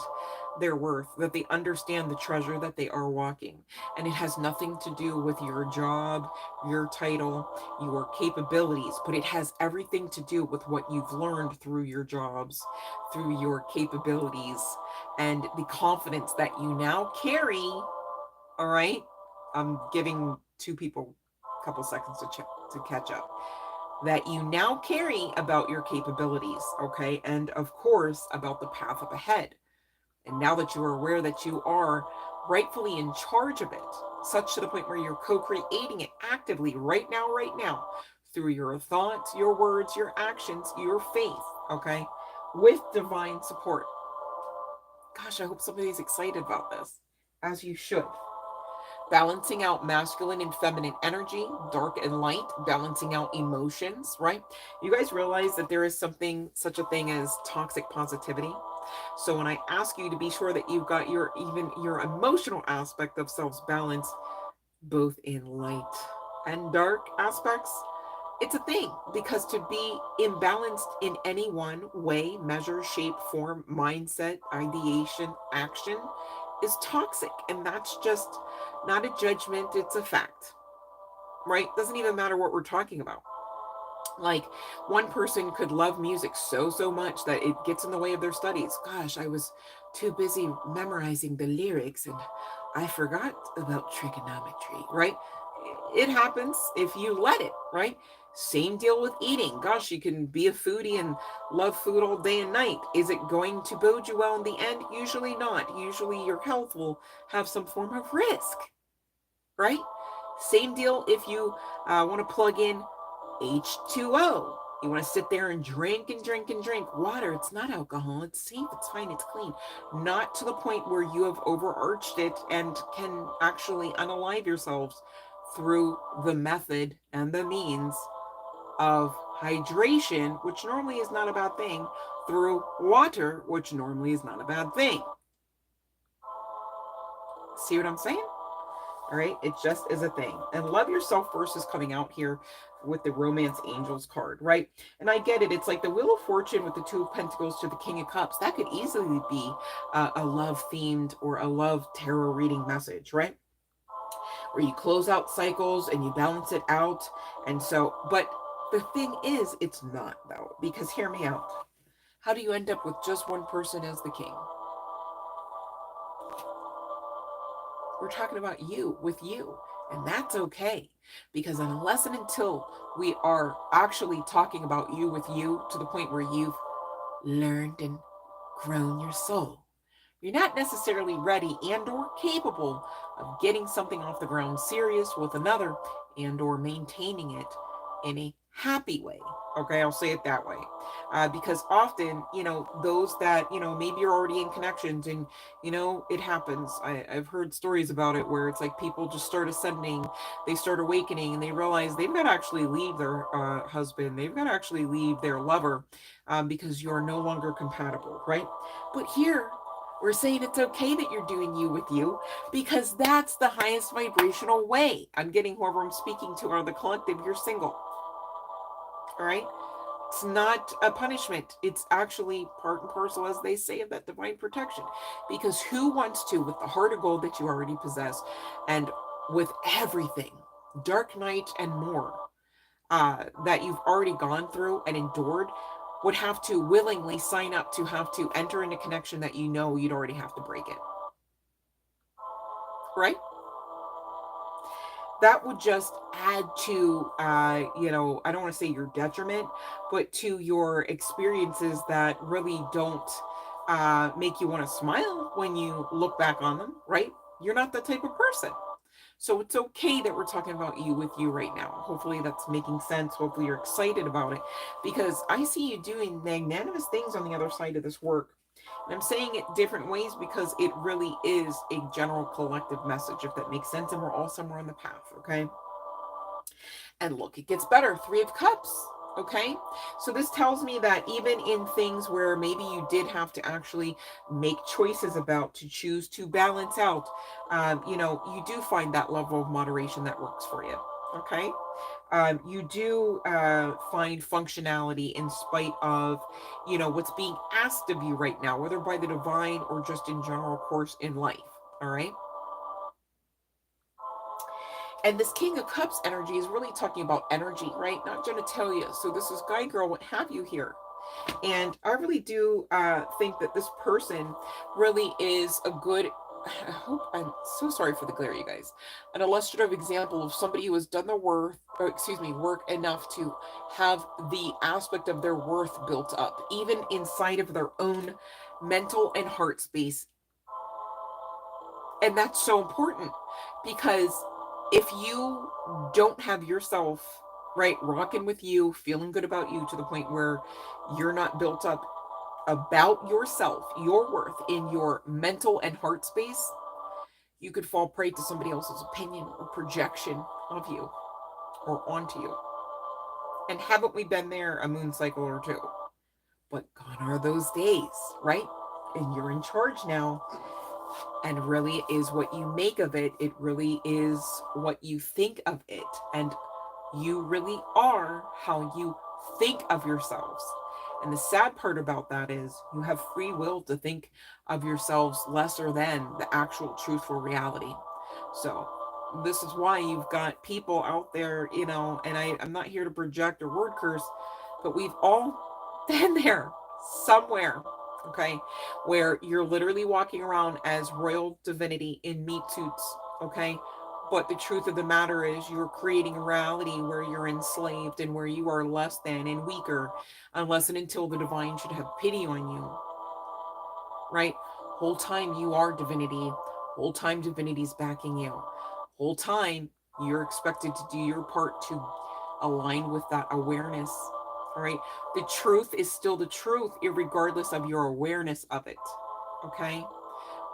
their worth, that they understand the treasure that they are walking. And it has nothing to do with your job, your title, your capabilities, but it has everything to do with what you've learned through your jobs, through your capabilities, and the confidence that you now carry All right. I'm giving two people a couple seconds to catch up. That you now carry about your capabilities, okay? And of course, about the path up ahead. And now that you are aware that you are rightfully in charge of it, such to the point where you're co-creating it actively right now, through your thoughts, your words, your actions, your faith, okay? With divine support. Gosh, I hope somebody's excited about this, as you should. Balancing out masculine and feminine energy, dark and light, balancing out emotions, right? You guys realize that there is something, such a thing as toxic positivity. So when I ask you to be sure that you've got your, even your emotional aspect of selves balanced, both in light and dark aspects, it's a thing, because to be imbalanced in any one way, measure, shape, form, mindset, ideation, action is toxic. And that's just not a judgment, it's a fact, right? Doesn't even matter what we're talking about. Like, one person could love music so much that it gets in the way of their studies. Gosh, I was too busy memorizing the lyrics and I forgot about trigonometry, right? It happens if you let it, right? Same deal with eating. Gosh, you can be a foodie and love food all day and night. Is it going to bode you well in the end? Usually not. Usually your health will have some form of risk, right? Same deal if you want to plug in H2O. You want to sit there and drink and drink and drink water. It's not alcohol. It's safe. It's fine. It's clean. Not to the point where you have overarched it and can actually unalive yourselves through the method and the means of hydration, which normally is not a bad thing, through water, which normally is not a bad thing. See what I'm saying? All right, it just is a thing. And love yourself first is coming out here with the romance angels card, right? And I get it. It's like the Wheel of Fortune with the Two of Pentacles to the King of Cups. That could easily be a love themed or a love tarot reading message, right? Where you close out cycles and you balance it out. And so, but the thing is, it's not though, because hear me out. How do you end up with just one person as the king? We're talking about you, with you. And that's okay. Because unless and until we are actually talking about you with you to the point where you've learned and grown your soul, you're not necessarily ready and or capable of getting something off the ground serious with another and or maintaining it in a happy way. Okay, I'll say it that way. Because often, those that, maybe you're already in connections and, it happens. I've heard stories about it where it's like people just start ascending, they start awakening, and they realize they've got to actually leave their husband, they've got to actually leave their lover because you're no longer compatible, right? But here, we're saying it's okay that you're doing you with you because that's the highest vibrational way. I'm getting whoever I'm speaking to or the collective, you're single. All right. It's not a punishment. It's actually part and parcel, as they say, of that divine protection. Because who wants to, with the heart of gold that you already possess, and with everything, dark night and more, that you've already gone through and endured, would have to willingly sign up to have to enter into connection that you know you'd already have to break it. Right? That would just add to, I don't want to say your detriment, but to your experiences that really don't make you want to smile when you look back on them, right? You're not that type of person. So it's okay that we're talking about you with you right now. Hopefully that's making sense. Hopefully you're excited about it because I see you doing magnanimous things on the other side of this work. And I'm saying it different ways because it really is a general collective message, if that makes sense. And we're all somewhere on the path, okay? And look, it gets better. 3 of Cups, okay? So this tells me that even in things where maybe you did have to actually make choices about to choose to balance out, you do find that level of moderation that works for you, okay? You do find functionality in spite of, what's being asked of you right now, whether by the divine or just in general course in life, all right? And this King of Cups energy is really talking about energy, right? Not genitalia. So this is guy, girl, what have you here. And I really do think that this person really is a good I hope, I'm so sorry for the glare, you guys. An illustrative example of somebody who has done the work enough to have the aspect of their worth built up, even inside of their own mental and heart space. And that's so important, because if you don't have yourself, right, rocking with you, feeling good about you to the point where you're not built up about yourself, your worth in your mental and heart space, you could fall prey to somebody else's opinion or projection of you or onto you. And haven't we been there a moon cycle or two? But gone are those days, right? And you're in charge now. And really is what you make of it. It really is what you think of it. And you really are how you think of yourselves. And the sad part about that is you have free will to think of yourselves lesser than the actual truthful reality. So this is why you've got people out there, and I'm not here to project or word curse, but we've all been there somewhere, okay, where you're literally walking around as royal divinity in meat suits, okay? But the truth of the matter is you're creating a reality where you're enslaved and where you are less than and weaker, unless and until the divine should have pity on you, right? Whole time you are divinity. Whole time divinity's backing you. Whole time you're expected to do your part to align with that awareness, all right? The truth is still the truth, regardless of your awareness of it, okay?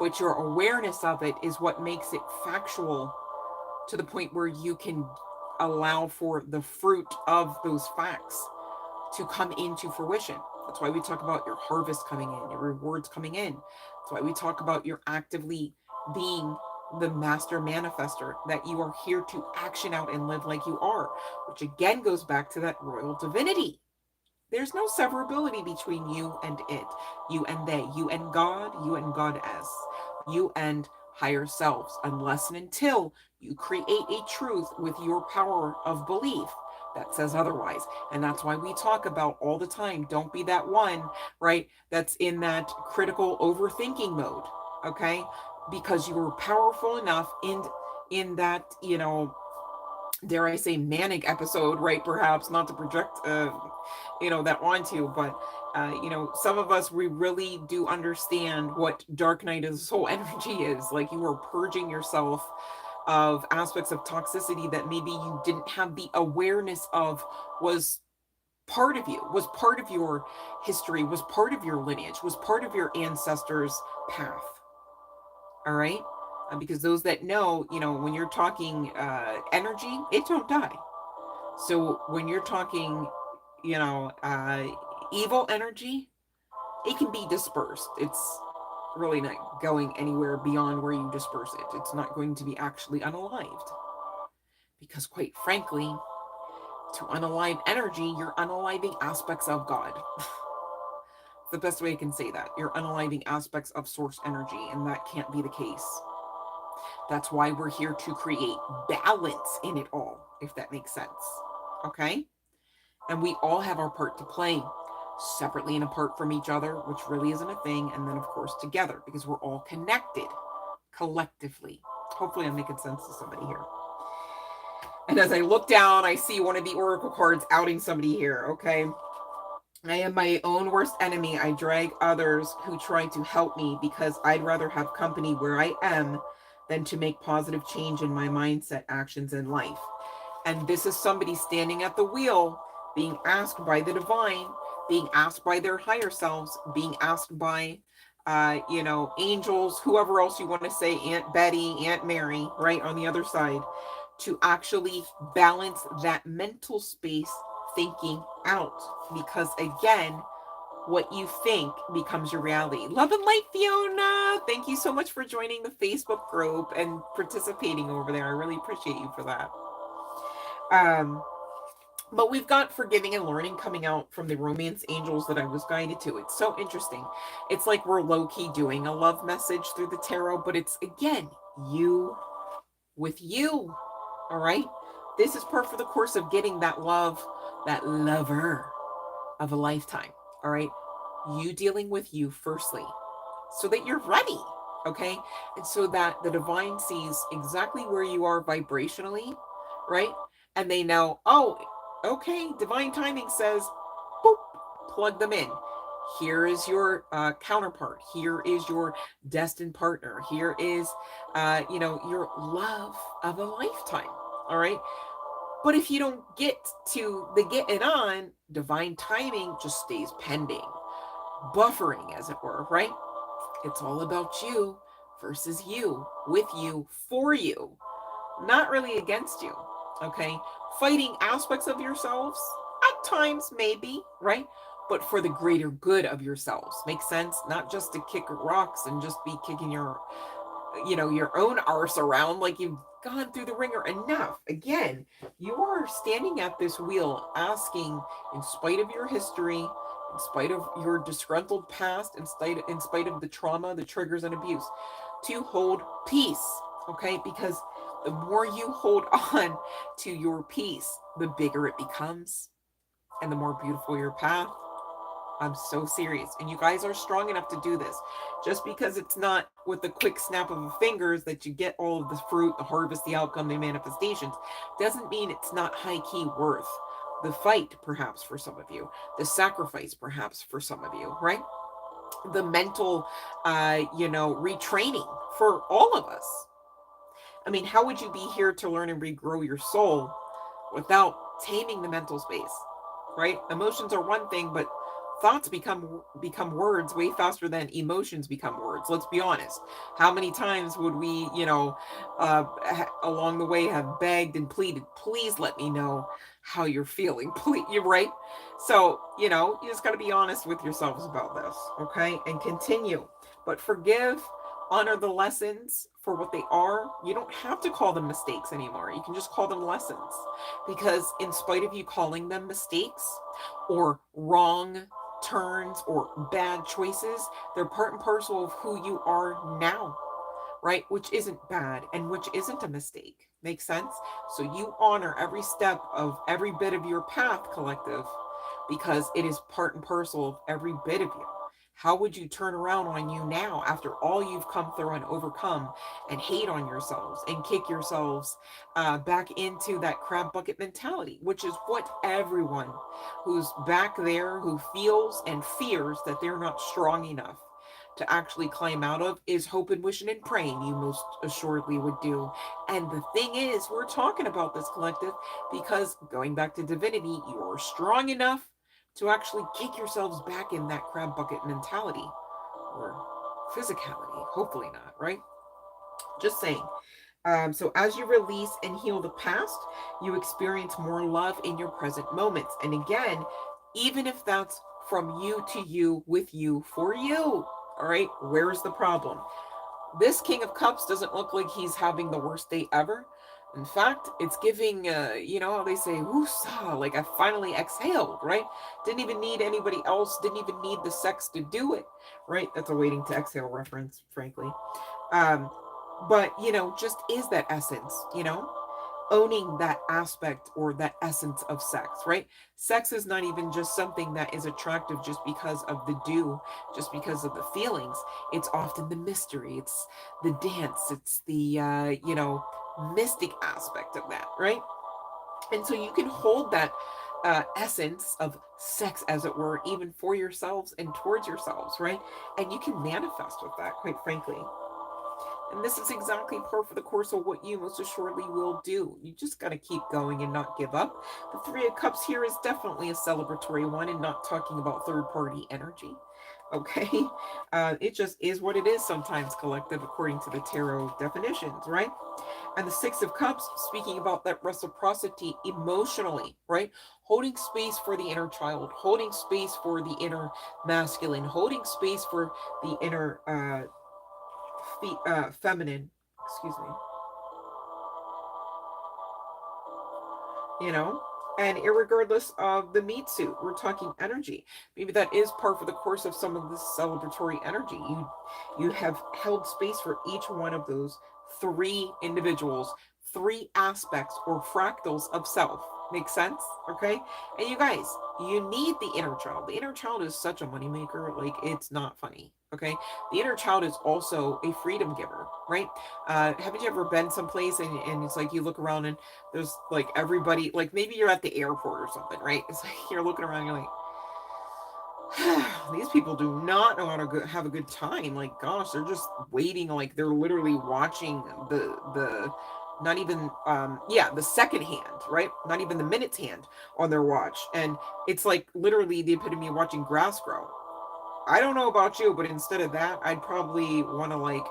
But your awareness of it is what makes it factual, to the point where you can allow for the fruit of those facts to come into fruition. That's why we talk about your harvest coming in, your rewards coming in. That's why we talk about your actively being the master manifester, that you are here to action out and live like you are, which again goes back to that royal divinity. There's no severability between you and it, you and they, you and God, you and Goddess, you and higher selves, unless and until you create a truth with your power of belief that says otherwise. And that's why we talk about all the time, don't be that one, right, that's in that critical overthinking mode, okay? Because you were powerful enough in that, dare I say, manic episode, right? Perhaps not to project, that onto you, but some of us, we really do understand what dark night of the soul energy is. Like, you are purging yourself of aspects of toxicity that maybe you didn't have the awareness of was part of you, was part of your history, was part of your lineage, was part of your ancestors' path. All right? Because those that know, when you're talking energy, it don't die. So when you're talking, evil energy, it can be dispersed. It's really not going anywhere beyond where you disperse it. It's not going to be actually unalived. Because quite frankly, to unalive energy, you're unaliving aspects of God. The best way I can say that. You're unaliving aspects of source energy, and that can't be the case. That's why we're here to create balance in it all, if that makes sense. Okay? And we all have our part to play, separately and apart from each other, which really isn't a thing, and then of course together, because we're all connected collectively. Hopefully I'm making sense to somebody here. And as I look down, I see one of the oracle cards outing somebody here. Okay, I am my own worst enemy. I drag others who try to help me because I'd rather have company where I am than to make positive change in my mindset, actions, and life. And this is somebody standing at the wheel, being asked by the divine, being asked by their higher selves, being asked by, angels, whoever else you want to say, Aunt Betty, Aunt Mary, right on the other side, to actually balance that mental space thinking out. Because again, what you think becomes your reality. Love and light, Fiona. Thank you so much for joining the Facebook group and participating over there. I really appreciate you for that. But we've got forgiving and learning coming out from the romance angels that I was guided to. It's so interesting. It's like we're low-key doing a love message through the tarot, but it's, again, you with you. All right? This is part for the course of getting that love, that lover of a lifetime. All right? You dealing with you firstly, so that you're ready. Okay. And so that the divine sees exactly where you are vibrationally, right? And they know, oh, okay, divine timing says, boop, plug them in. Here is your counterpart. Here is your destined partner. Here is, your love of a lifetime. All right. But if you don't get to the getting on, divine timing just stays pending, buffering, as it were, right? It's all about you versus you, with you, for you, not really against you. Okay? Fighting aspects of yourselves, at times, maybe, right? But for the greater good of yourselves. Makes sense? Not just to kick rocks and just be kicking your own arse around like you've gone through the ringer enough. Again, you are standing at this wheel asking, in spite of your history, in spite of your disgruntled past, in spite of the trauma, the triggers, and abuse, to hold peace. Okay? Because the more you hold on to your peace, the bigger it becomes and the more beautiful your path. I'm so serious. And you guys are strong enough to do this. Just because it's not with the quick snap of the fingers that you get all of the fruit, the harvest, the outcome, the manifestations, doesn't mean it's not high key worth the fight, perhaps for some of you, the sacrifice, perhaps for some of you, right? The mental, retraining for all of us. I mean, how would you be here to learn and regrow your soul without taming the mental space, right? Emotions are one thing, but thoughts become words way faster than emotions become words. Let's be honest. How many times would we, along the way have begged and pleaded, please let me know how you're feeling. Please, you're right. So, you just got to be honest with yourselves about this, okay? And continue. But forgive, honor the lessons for what they are. You don't have to call them mistakes anymore. You can just call them lessons. Because in spite of you calling them mistakes or wrong turns or bad choices, they're part and parcel of who you are now, right? Which isn't bad and which isn't a mistake. Makes sense? So you honor every step of every bit of your path, collective, because it is part and parcel of every bit of you. How would you turn around on you now after all you've come through and overcome and hate on yourselves and kick yourselves back into that crab bucket mentality, which is what everyone who's back there who feels and fears that they're not strong enough to actually climb out of is hoping, wishing, and praying you most assuredly would do. And the thing is, we're talking about this, collective, because going back to divinity, you are strong enough to actually kick yourselves back in that crab bucket mentality or physicality. Hopefully not, right? Just saying. So as you release and heal the past, you experience more love in your present moments. And again, even if that's from you to you, with you, for you, all right, where's the problem? This King of Cups doesn't look like he's having the worst day ever. In fact, it's giving, how they say, woosah, like I finally exhaled, right? Didn't even need anybody else, didn't even need the sex to do it, right? That's a waiting to exhale reference, frankly. But, just is that essence, owning that aspect or that essence of sex, right? Sex is not even just something that is attractive just because of the do, just because of the feelings. It's often the mystery, it's the dance, it's the, mystic aspect of that, right? And so you can hold that essence of sex, as it were, even for yourselves and towards yourselves, right? And you can manifest with that, quite frankly. And this is exactly par for the course of what you most assuredly will do. You just got to keep going and not give up. The Three of Cups here is definitely a celebratory one and not talking about third-party energy. Okay? It just is what it is sometimes, collective, according to the tarot definitions, right? And the Six of Cups, speaking about that reciprocity emotionally, right? Holding space for the inner child, holding space for the inner masculine, holding space for the inner feminine, excuse me, you know, and irregardless of the meat suit, we're talking energy. Maybe that is part for the course of some of this celebratory energy. You have held space for each one of those three individuals, three aspects or fractals of self, Makes sense? Okay. And you guys, you need the inner child. The inner child is such a moneymaker. Like, it's not funny. Okay. The inner child is also a freedom giver, right? Haven't you ever been someplace and it's like you look around and there's like everybody, like maybe you're at the airport or something, right? It's like you're looking around, you're like, these people do not know how to have a good time. Like, gosh, they're just waiting. Like, they're literally watching the not even yeah, the second hand, right? Not even the minutes hand on their watch, and it's like literally the epitome of watching grass grow. I don't know about you, but instead of that, I'd probably want to, like,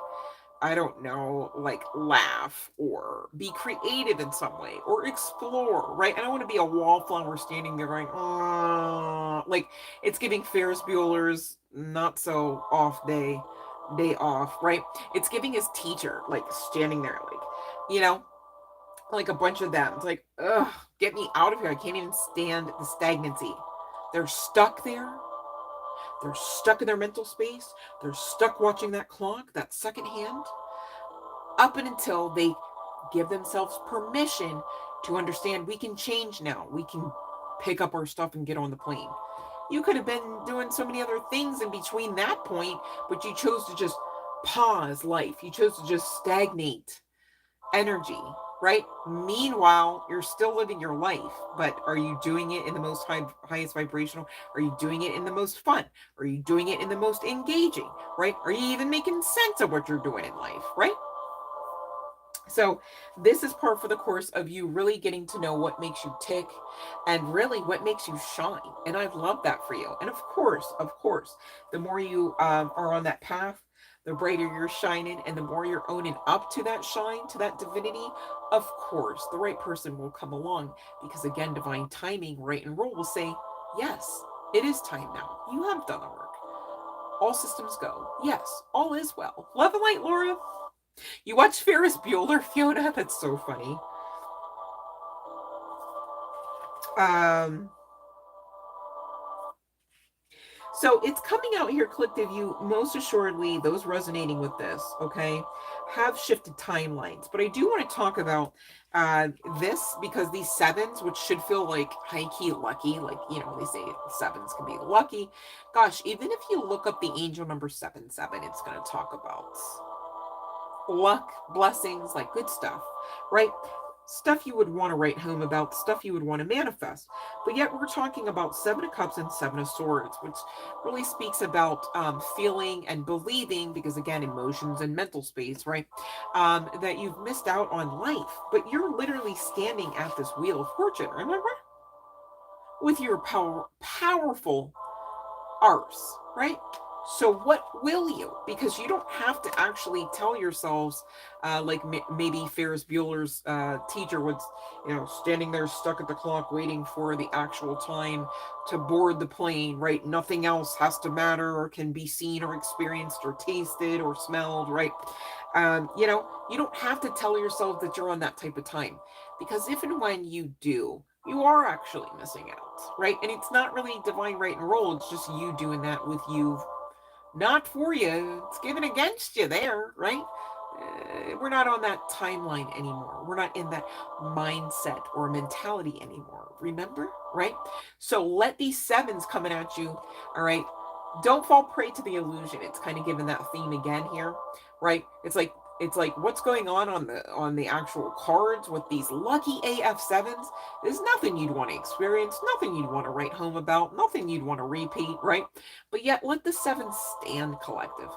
I don't know, like laugh or be creative in some way or explore, right? I don't want to be a wallflower standing there going, oh, like it's giving Ferris Bueller's not so off day off, right? It's giving his teacher, like standing there, like, you know, like a bunch of them. It's like, ugh, get me out of here. I can't even stand the stagnancy. They're stuck there. They're stuck in their mental space. They're stuck watching that clock, that second hand, up and until they give themselves permission to understand we can change now. We can pick up our stuff and get on the plane. You could have been doing so many other things in between that point, but you chose to just pause life. You chose to just stagnate energy, right? Meanwhile, you're still living your life, but are you doing it in the most highest vibrational? Are you doing it in the most fun? Are you doing it in the most engaging, right? Are you even making sense of what you're doing in life, right? So this is part for the course of you really getting to know what makes you tick and really what makes you shine. And I love that for you. And of course, the more you are on that path, the brighter you're shining and the more you're owning up to that shine, to that divinity, of course, the right person will come along because again, divine timing, right and roll will say, yes, it is time now. You have done the work. All systems go. Yes, all is well. Love and light, Laura. You watch Ferris Bueller, Fiona? That's so funny. Um, so it's coming out here, collective you, most assuredly, those resonating with this, okay, have shifted timelines. But I do want to talk about this because these sevens, which should feel like high-key lucky, like, you know, they say sevens can be lucky. Gosh, even if you look up the angel number 77, it's going to talk about luck, blessings, like good stuff, right? Stuff you would want to write home about, stuff you would want to manifest. But yet we're talking about Seven of Cups and Seven of Swords, which really speaks about feeling and believing, because again, emotions and mental space, right? That you've missed out on life, but you're literally standing at this wheel of fortune, remember? With your powerful arse, right? So what will you? Because you don't have to actually tell yourselves, like maybe Ferris Bueller's teacher was, you know, standing there stuck at the clock waiting for the actual time to board the plane, right? Nothing else has to matter or can be seen or experienced or tasted or smelled, right? You know, you don't have to tell yourself that you're on that type of time, because if and when you do, you are actually missing out, right? And it's not really divine right and roll. It's just you doing that with you, not for you. It's given against you there, right? We're not on that timeline anymore. We're not in that mindset or mentality anymore. Remember, right? So let these sevens coming at you, all right? Don't fall prey to the illusion. It's kind of given that theme again here, right? It's like what's going on the actual cards with these lucky AF7s. There's nothing you'd want to experience, nothing you'd want to write home about, nothing you'd want to repeat, right? But yet let the sevens stand, collective,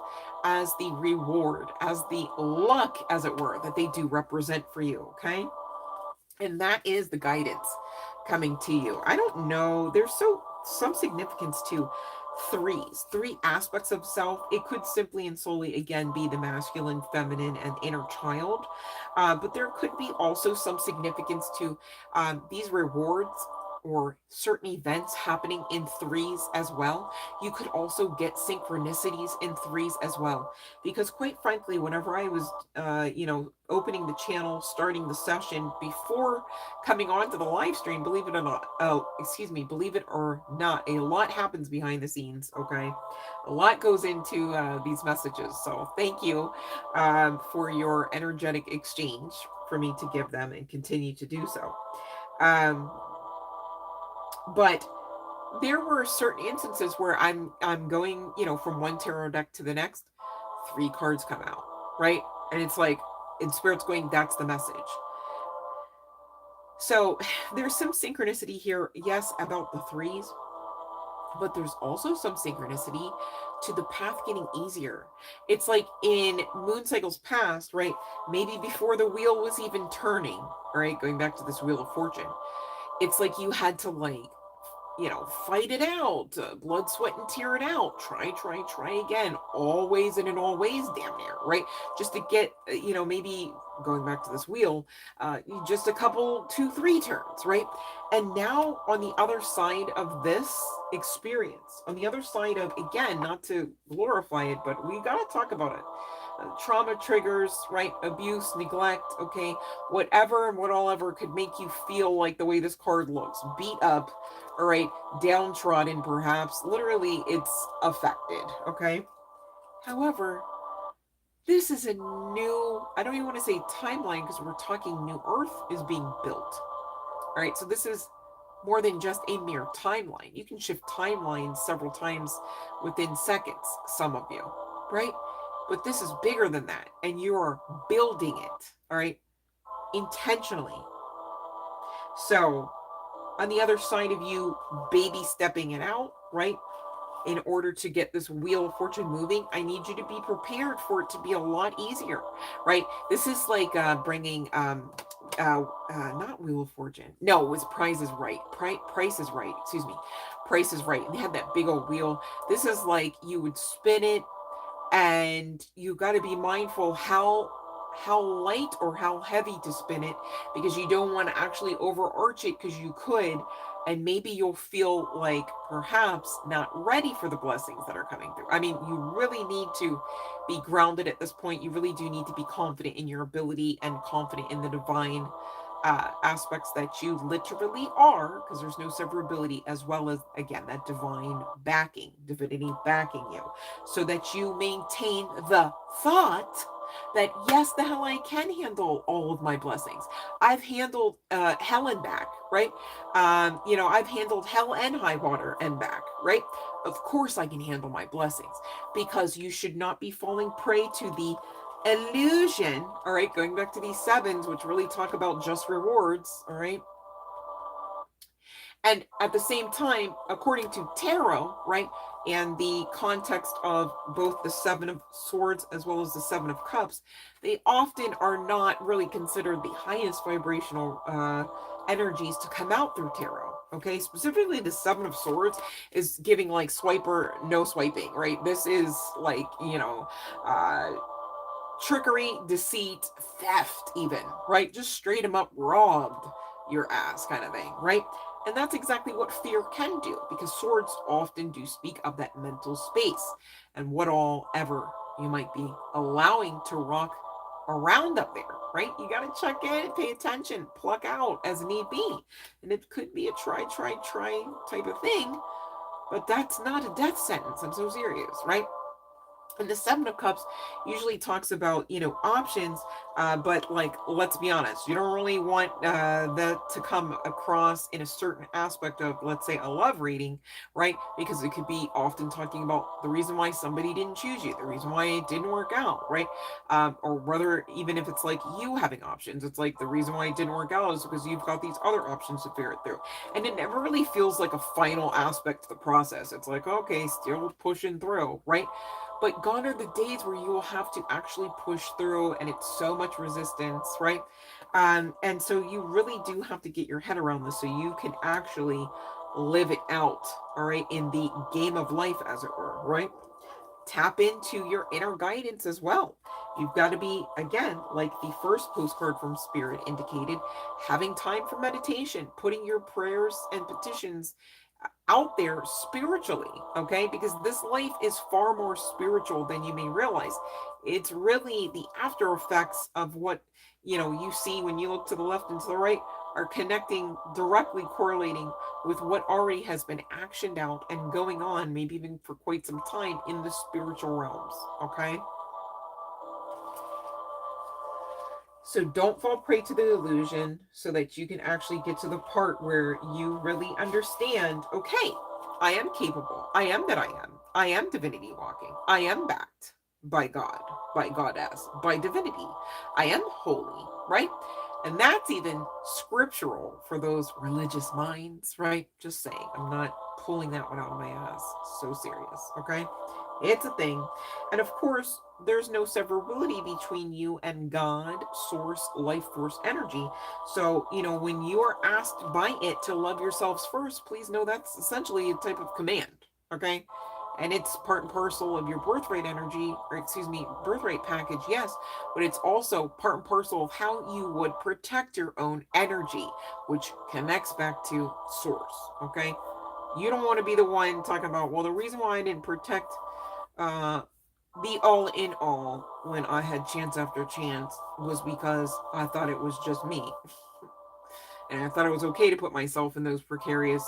as the reward, as the luck, as it were, that they do represent for you, okay? And that is the guidance coming to you. I don't know, there's some significance to three aspects of self. It could simply and solely again be the masculine, feminine, and inner child, but there could be also some significance to these rewards or certain events happening in threes as well. You could also get synchronicities in threes as well, because quite frankly, whenever I was opening the channel, starting the session, before coming on to the live stream, believe it or not, believe it or not, a lot happens behind the scenes, okay? A lot goes into these messages. So thank you for your energetic exchange for me to give them and continue to do so. But there were certain instances where I'm going, from one tarot deck to the next, 3 cards come out, right? And it's like, in Spirit's going, that's the message. So there's some synchronicity here, yes, about the threes, but there's also some synchronicity to the path getting easier. It's like in moon cycles past, right? Maybe before the wheel was even turning, right? Going back to this Wheel of Fortune, it's like you had to fight it out, blood, sweat, and tear it out. Try again, always and in all ways, damn near, right? Just to get, maybe going back to this wheel, just a couple, 2, 3 turns, right? And now on the other side of this experience, on the other side of, again, not to glorify it, but we got to talk about it. Trauma triggers, right? Abuse, neglect, okay? Whatever and what all ever could make you feel like the way this card looks, beat up, all right, downtrodden perhaps, literally it's affected, okay? However, this is a new, I don't even want to say timeline because we're talking new earth is being built, all right? So this is more than just a mere timeline. You can shift timelines several times within seconds, some of you, right? But this is bigger than that, and you're building it, all right, intentionally. So on the other side of you baby stepping it out, right, in order to get this Wheel of Fortune moving, I need you to be prepared for it to be a lot easier, right? This is like bringing not Wheel of Fortune, no, it was Price is Right, Price is Right, excuse me, Price is Right, and they had that big old wheel. This is like you would spin it, and you got to be mindful how light or how heavy to spin it, because you don't want to actually overarch it, because you could, and maybe you'll feel like perhaps not ready for the blessings that are coming through. I mean, you really need to be grounded at this point. You really do need to be confident in your ability and confident in the divine aspects that you literally are, because there's no severability, as well as, again, that divine backing, divinity backing you, so that you maintain the thought that, yes, the hell, I can handle all of my blessings. I've handled hell and back, right? I've handled hell and high water and back, right? Of course I can handle my blessings, because you should not be falling prey to the illusion, all right, going back to these sevens, which really talk about just rewards, all right? And at the same time, according to tarot, right, and the context of both the Seven of Swords as well as the Seven of Cups, they often are not really considered the highest vibrational energies to come out through tarot. Okay, specifically the Seven of Swords is giving like swiper, no swiping, right? This is like, trickery, deceit, theft, even, right? Just straight them up robbed your ass kind of thing, right? And that's exactly what fear can do, because swords often do speak of that mental space and what all ever you might be allowing to rock around up there, right? You got to check in, pay attention, pluck out as need be. And it could be a try type of thing, but that's not a death sentence. I'm so serious, right? And the Seven of Cups usually talks about, options, but like, let's be honest, you don't really want that to come across in a certain aspect of, let's say, a love reading, right? Because it could be often talking about the reason why somebody didn't choose you, the reason why it didn't work out, right? Or whether, even if it's like you having options, it's like the reason why it didn't work out is because you've got these other options to figure it through. And it never really feels like a final aspect to the process. It's like, okay, still pushing through, right? But gone are the days where you will have to actually push through, and it's so much resistance, right? And so you really do have to get your head around this so you can actually live it out, all right, in the game of life, as it were, right? Tap into your inner guidance as well. You've got to be, again, like the first postcard from Spirit indicated, having time for meditation, putting your prayers and petitions out there spiritually, okay? Because this life is far more spiritual than you may realize. It's really the after effects of what, you see when you look to the left and to the right are connecting, directly correlating with what already has been actioned out and going on, maybe even for quite some time, in the spiritual realms, okay? So don't fall prey to the illusion, so that you can actually get to the part where you really understand, okay, I am capable. I am that I am. I am divinity walking. I am backed by God, by goddess, by divinity. I am holy, right? And that's even scriptural for those religious minds, right? Just saying. I'm not pulling that one out of my ass. So serious, okay? It's a thing. And of course, there's no severability between you and God, source, life force, energy. So, when you are asked by it to love yourselves first, please know that's essentially a type of command, okay? And it's part and parcel of your birthright energy, or excuse me, birthright package, yes, but it's also part and parcel of how you would protect your own energy, which connects back to source, okay? You don't want to be the one talking about, well, the reason why I didn't protect the all in all when I had chance after chance was because I thought it was just me. And I thought it was okay to put myself in those precarious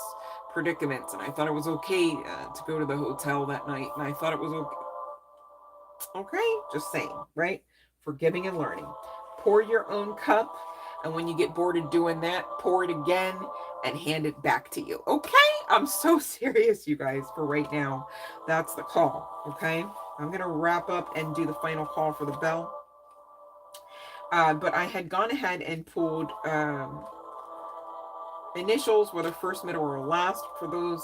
predicaments. And I thought it was okay to go to the hotel that night. And I thought it was okay. Okay, just saying, right? Forgiving and learning. Pour your own cup, and when you get bored of doing that, pour it again and hand it back to you. Okay? I'm so serious, you guys, for right now. That's the call, okay? I'm going to wrap up and do the final call for the bell. But I had gone ahead and pulled initials, whether first, middle, or last, for those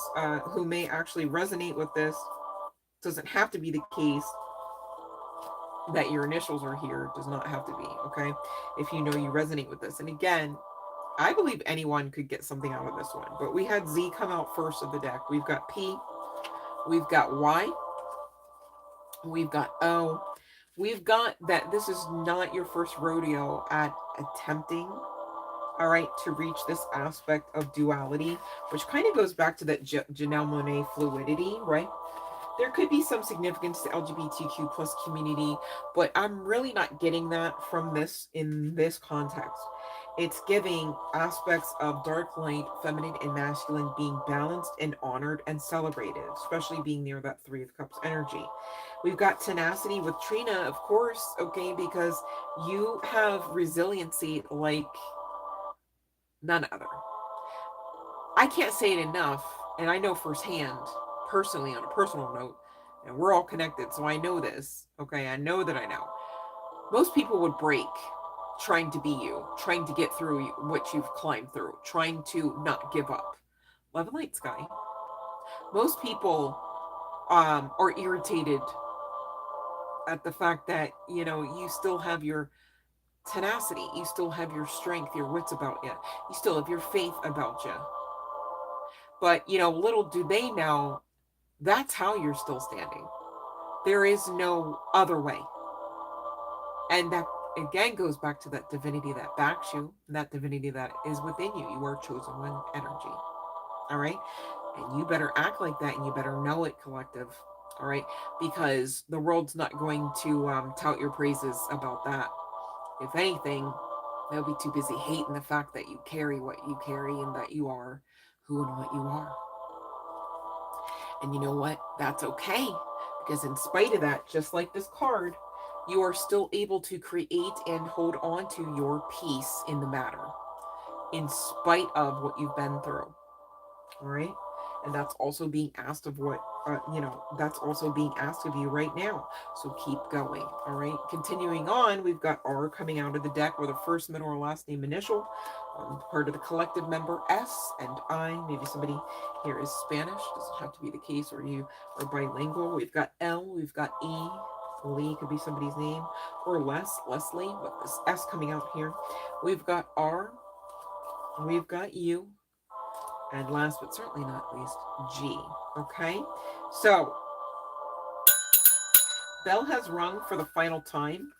who may actually resonate with this. It doesn't have to be the case that your initials are here. Does not have to be, okay? If you know you resonate with this. And again, I believe anyone could get something out of this one. But we had Z come out first of the deck. We've got P. We've got Y. We've got O. We've got that this is not your first rodeo at attempting, all right, to reach this aspect of duality, which kind of goes back to that Janelle Monáe fluidity, right? There could be some significance to LGBTQ plus community, but I'm really not getting that from this in this context. It's giving aspects of dark light, feminine and masculine being balanced and honored and celebrated, especially being near that Three of Cups energy. We've got tenacity with Trina, of course, okay, because you have resiliency like none other. I can't say it enough, and I know firsthand, personally, on a personal note, and we're all connected, so I know this, okay? I know that I know. Most people would break trying to be you, trying to get through what you've climbed through, trying to not give up. Love and light, Sky. Most people are irritated at the fact that, you still have your tenacity, you still have your strength, your wits about you, you still have your faith about you. But, little do they know, that's how you're still standing. There is no other way. And that, again, goes back to that divinity that backs you, that divinity that is within you. You are chosen one energy. All right? And you better act like that, and you better know it, collective. All right? Because the world's not going to tout your praises about that. If anything, they'll be too busy hating the fact that you carry what you carry and that you are who and what you are. And you know what? That's okay. Because in spite of that, just like this card, you are still able to create and hold on to your peace in the matter, in spite of what you've been through. All right? And that's also being asked of that's also being asked of you right now. So keep going. All right? Continuing on, we've got R coming out of the deck with a first, middle, or last name initial. Part of the collective member S and I. Maybe somebody here is Spanish. Doesn't have to be the case, or you are bilingual. We've got L. We've got E. Lee could be somebody's name. Or Leslie, with this S coming out here. We've got R. We've got U. And last but certainly not least, G. Okay? So, bell has rung for the final time.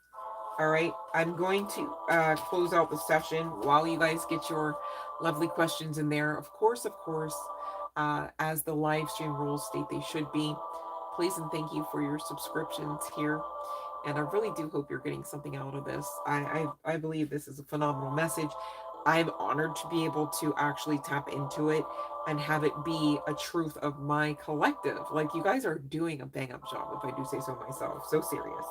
All right? I'm going to close out the session while you guys get your lovely questions in there. Of course, as the live stream rules state they should be. Please and thank you for your subscriptions here. And I really do hope you're getting something out of this. I believe this is a phenomenal message. I'm honored to be able to actually tap into it and have it be a truth of my collective. Like, you guys are doing a bang-up job, if I do say so myself. So serious.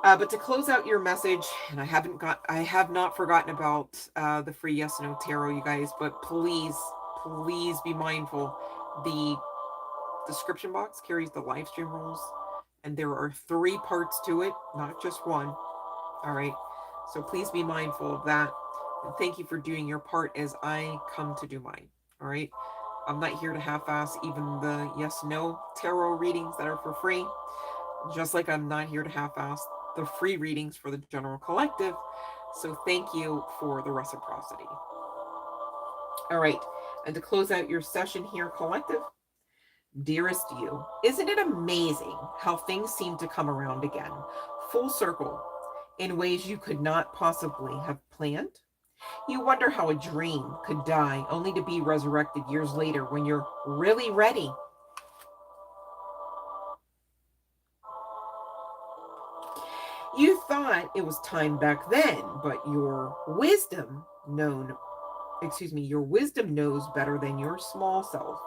But to close out your message, and I have not forgotten about the free yes no tarot, you guys, but please be mindful. The description box carries the live stream rules, and there are 3 parts to it, not just one. All right. So please be mindful of that. And thank you for doing your part as I come to do mine. All right. I'm not here to half-ass even the yes-no tarot readings that are for free. Just like I'm not here to half-ass the free readings for the general collective. So thank you for the reciprocity. All right. And to close out your session here, collective, dearest you, isn't it amazing how things seem to come around again, full circle, in ways you could not possibly have planned? You wonder how a dream could die only to be resurrected years later when you're really ready. You thought it was time back then, but your wisdom knows better than your small self,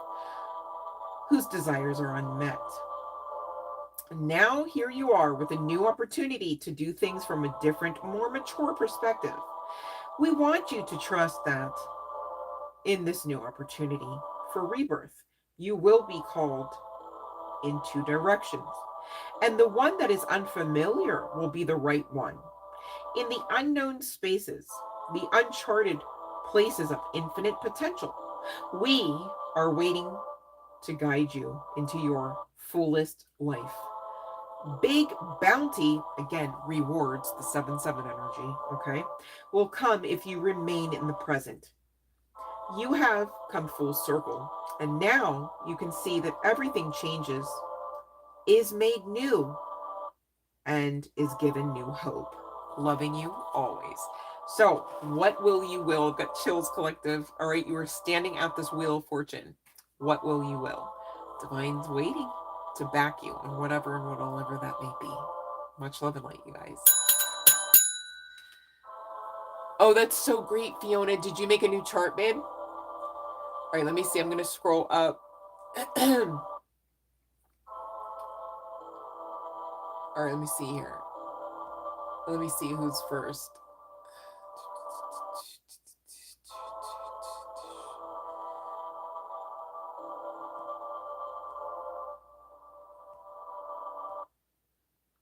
whose desires are unmet. Now here you are with a new opportunity to do things from a different, more mature perspective. We want you to trust that in this new opportunity for rebirth, you will be called in 2 directions. And the one that is unfamiliar will be the right one. In the unknown spaces, the uncharted places of infinite potential, we are waiting to guide you into your fullest life. Big bounty, again, rewards, the 7-7 energy, okay, will come if you remain in the present. You have come full circle, and now you can see that everything changes, is made new, and is given new hope. Loving you always. So, what will you will? Got chills, collective. All right, you are standing at this wheel of fortune. What will you will? Divine's waiting to back you on whatever and whatever that may be. Much love and light, you guys. Oh, that's so great, Fiona. Did you make a new chart, babe? All right, let me see. I'm going to scroll up. All right, let me see here. Let me see who's first.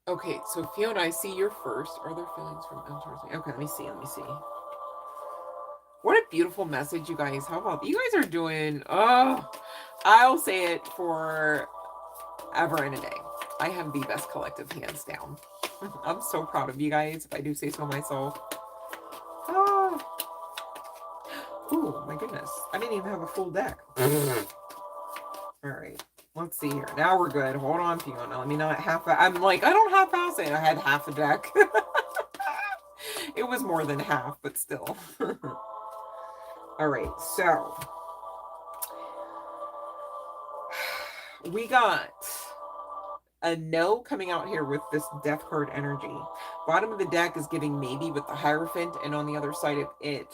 Okay, so Fiona, I see you're first. Are there feelings from towards me? Okay, let me see. What a beautiful message, you guys. How about you guys are doing? Oh, I'll say it for ever and a day. I have the best collective, hands down. I'm so proud of you guys, if I do say so myself. Oh, my goodness. I didn't even have a full deck. All right. Let's see here. Now we're good. Hold on, Fiona. Let me not I'm like, I don't half-ass it. I had half a deck. It was more than half, but still. All right, so we got a no coming out here with this death card energy. Bottom of the deck is giving maybe with the Hierophant, and on the other side of it,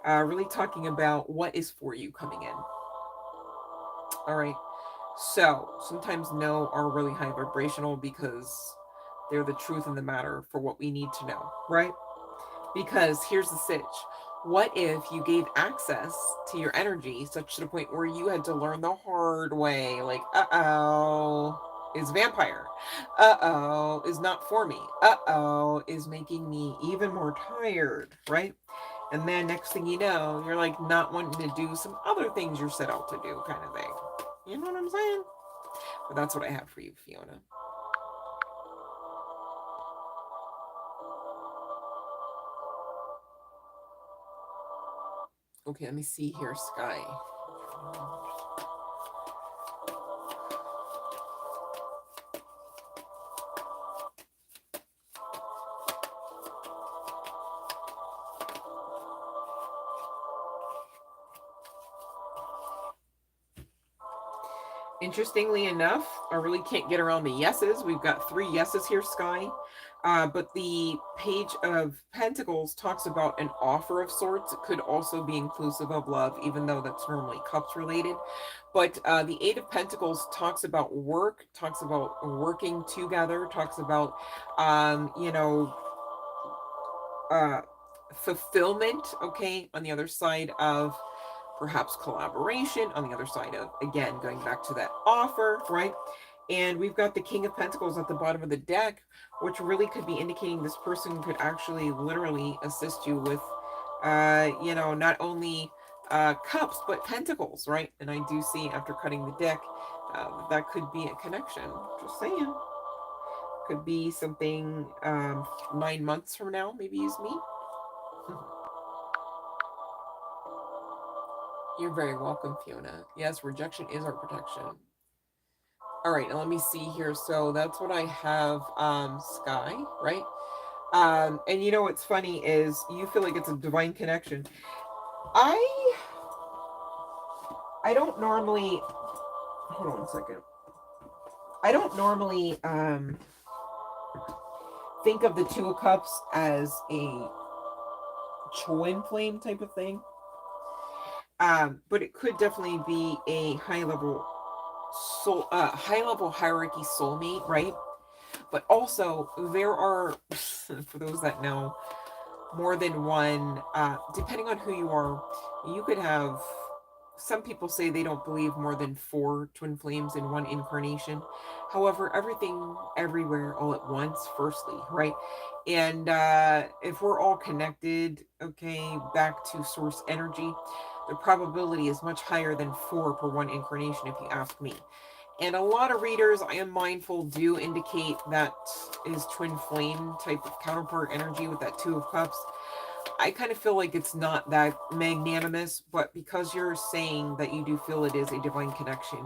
really talking about what is for you coming in. All right. So sometimes no are really high vibrational because they're the truth in the matter for what we need to know, right? Because here's the sitch. What if you gave access to your energy such to the point where you had to learn the hard way? Like, uh-oh, is vampire. Uh-oh, is not for me. Uh-oh, is making me even more tired, right? And then next thing you know, you're like not wanting to do some other things you're set out to do kind of thing. You know what I'm saying? But that's what I have for you, Fiona. Okay, let me see here, Sky. Interestingly enough, I really can't get around the yeses. We've got 3 yeses here, Sky. But the Page of Pentacles talks about an offer of sorts. It could also be inclusive of love, even though that's normally cups related. But the Eight of Pentacles talks about work, talks about working together, talks about, you know, fulfillment, okay, on the other side of perhaps collaboration, on the other side of, again, going back to that offer, right? And we've got the King of Pentacles at the bottom of the deck, which really could be indicating this person could actually literally assist you with, you know, not only cups, but pentacles, right? And I do see after cutting the deck, that could be a connection. Just saying. Could be something 9 months from now, maybe use me. You're very welcome, Fiona. Yes, rejection is our protection. All right, now let me see here. So that's what I have, Sky, right? And you know what's funny is you feel like it's a divine connection. I don't normally, hold on a second. I don't normally think of the Two of Cups as a twin flame type of thing. But it could definitely be a high level hierarchy soulmate, right? But also there are, for those that know, more than one, depending on who you are, you could have, some people say they don't believe more than 4 twin flames in one incarnation. However, everything, everywhere, all at once, firstly, right? And if we're all connected, okay, back to source energy, the probability is much higher than 4 per one incarnation, if you ask me. And a lot of readers, I am mindful, do indicate that is twin flame type of counterpart energy with that Two of Cups. I kind of feel like it's not that magnanimous, but because you're saying that you do feel it is a divine connection,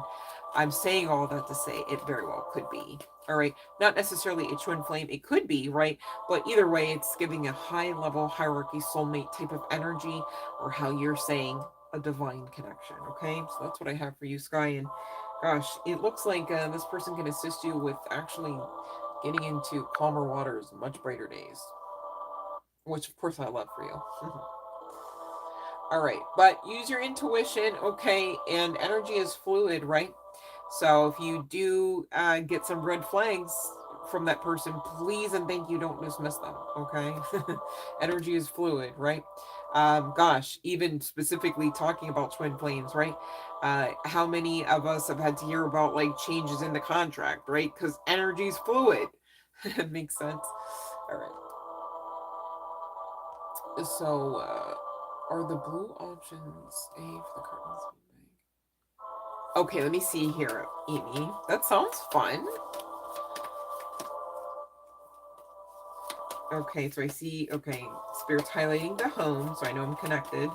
I'm saying all that to say it very well could be. All right. Not necessarily a twin flame. It could be, right? But either way, it's giving a high level hierarchy soulmate type of energy, or how you're saying a divine connection. Okay. So that's what I have for you, Sky. And gosh, it looks like this person can assist you with actually getting into calmer waters, much brighter days, which of course I love for you. All right, but use your intuition, okay? And energy is fluid, right? So if you do get some red flags from that person, please and thank you, don't dismiss them, okay? Energy is fluid, right? Gosh, even specifically talking about twin flames, right? How many of us have had to hear about like changes in the contract, right? Because energy is fluid. It makes sense. All right. So, are the blue options A for the curtains? Okay, let me see here, Amy. That sounds fun. Okay, so I see, okay, Spirit's highlighting the home, so I know I'm connected.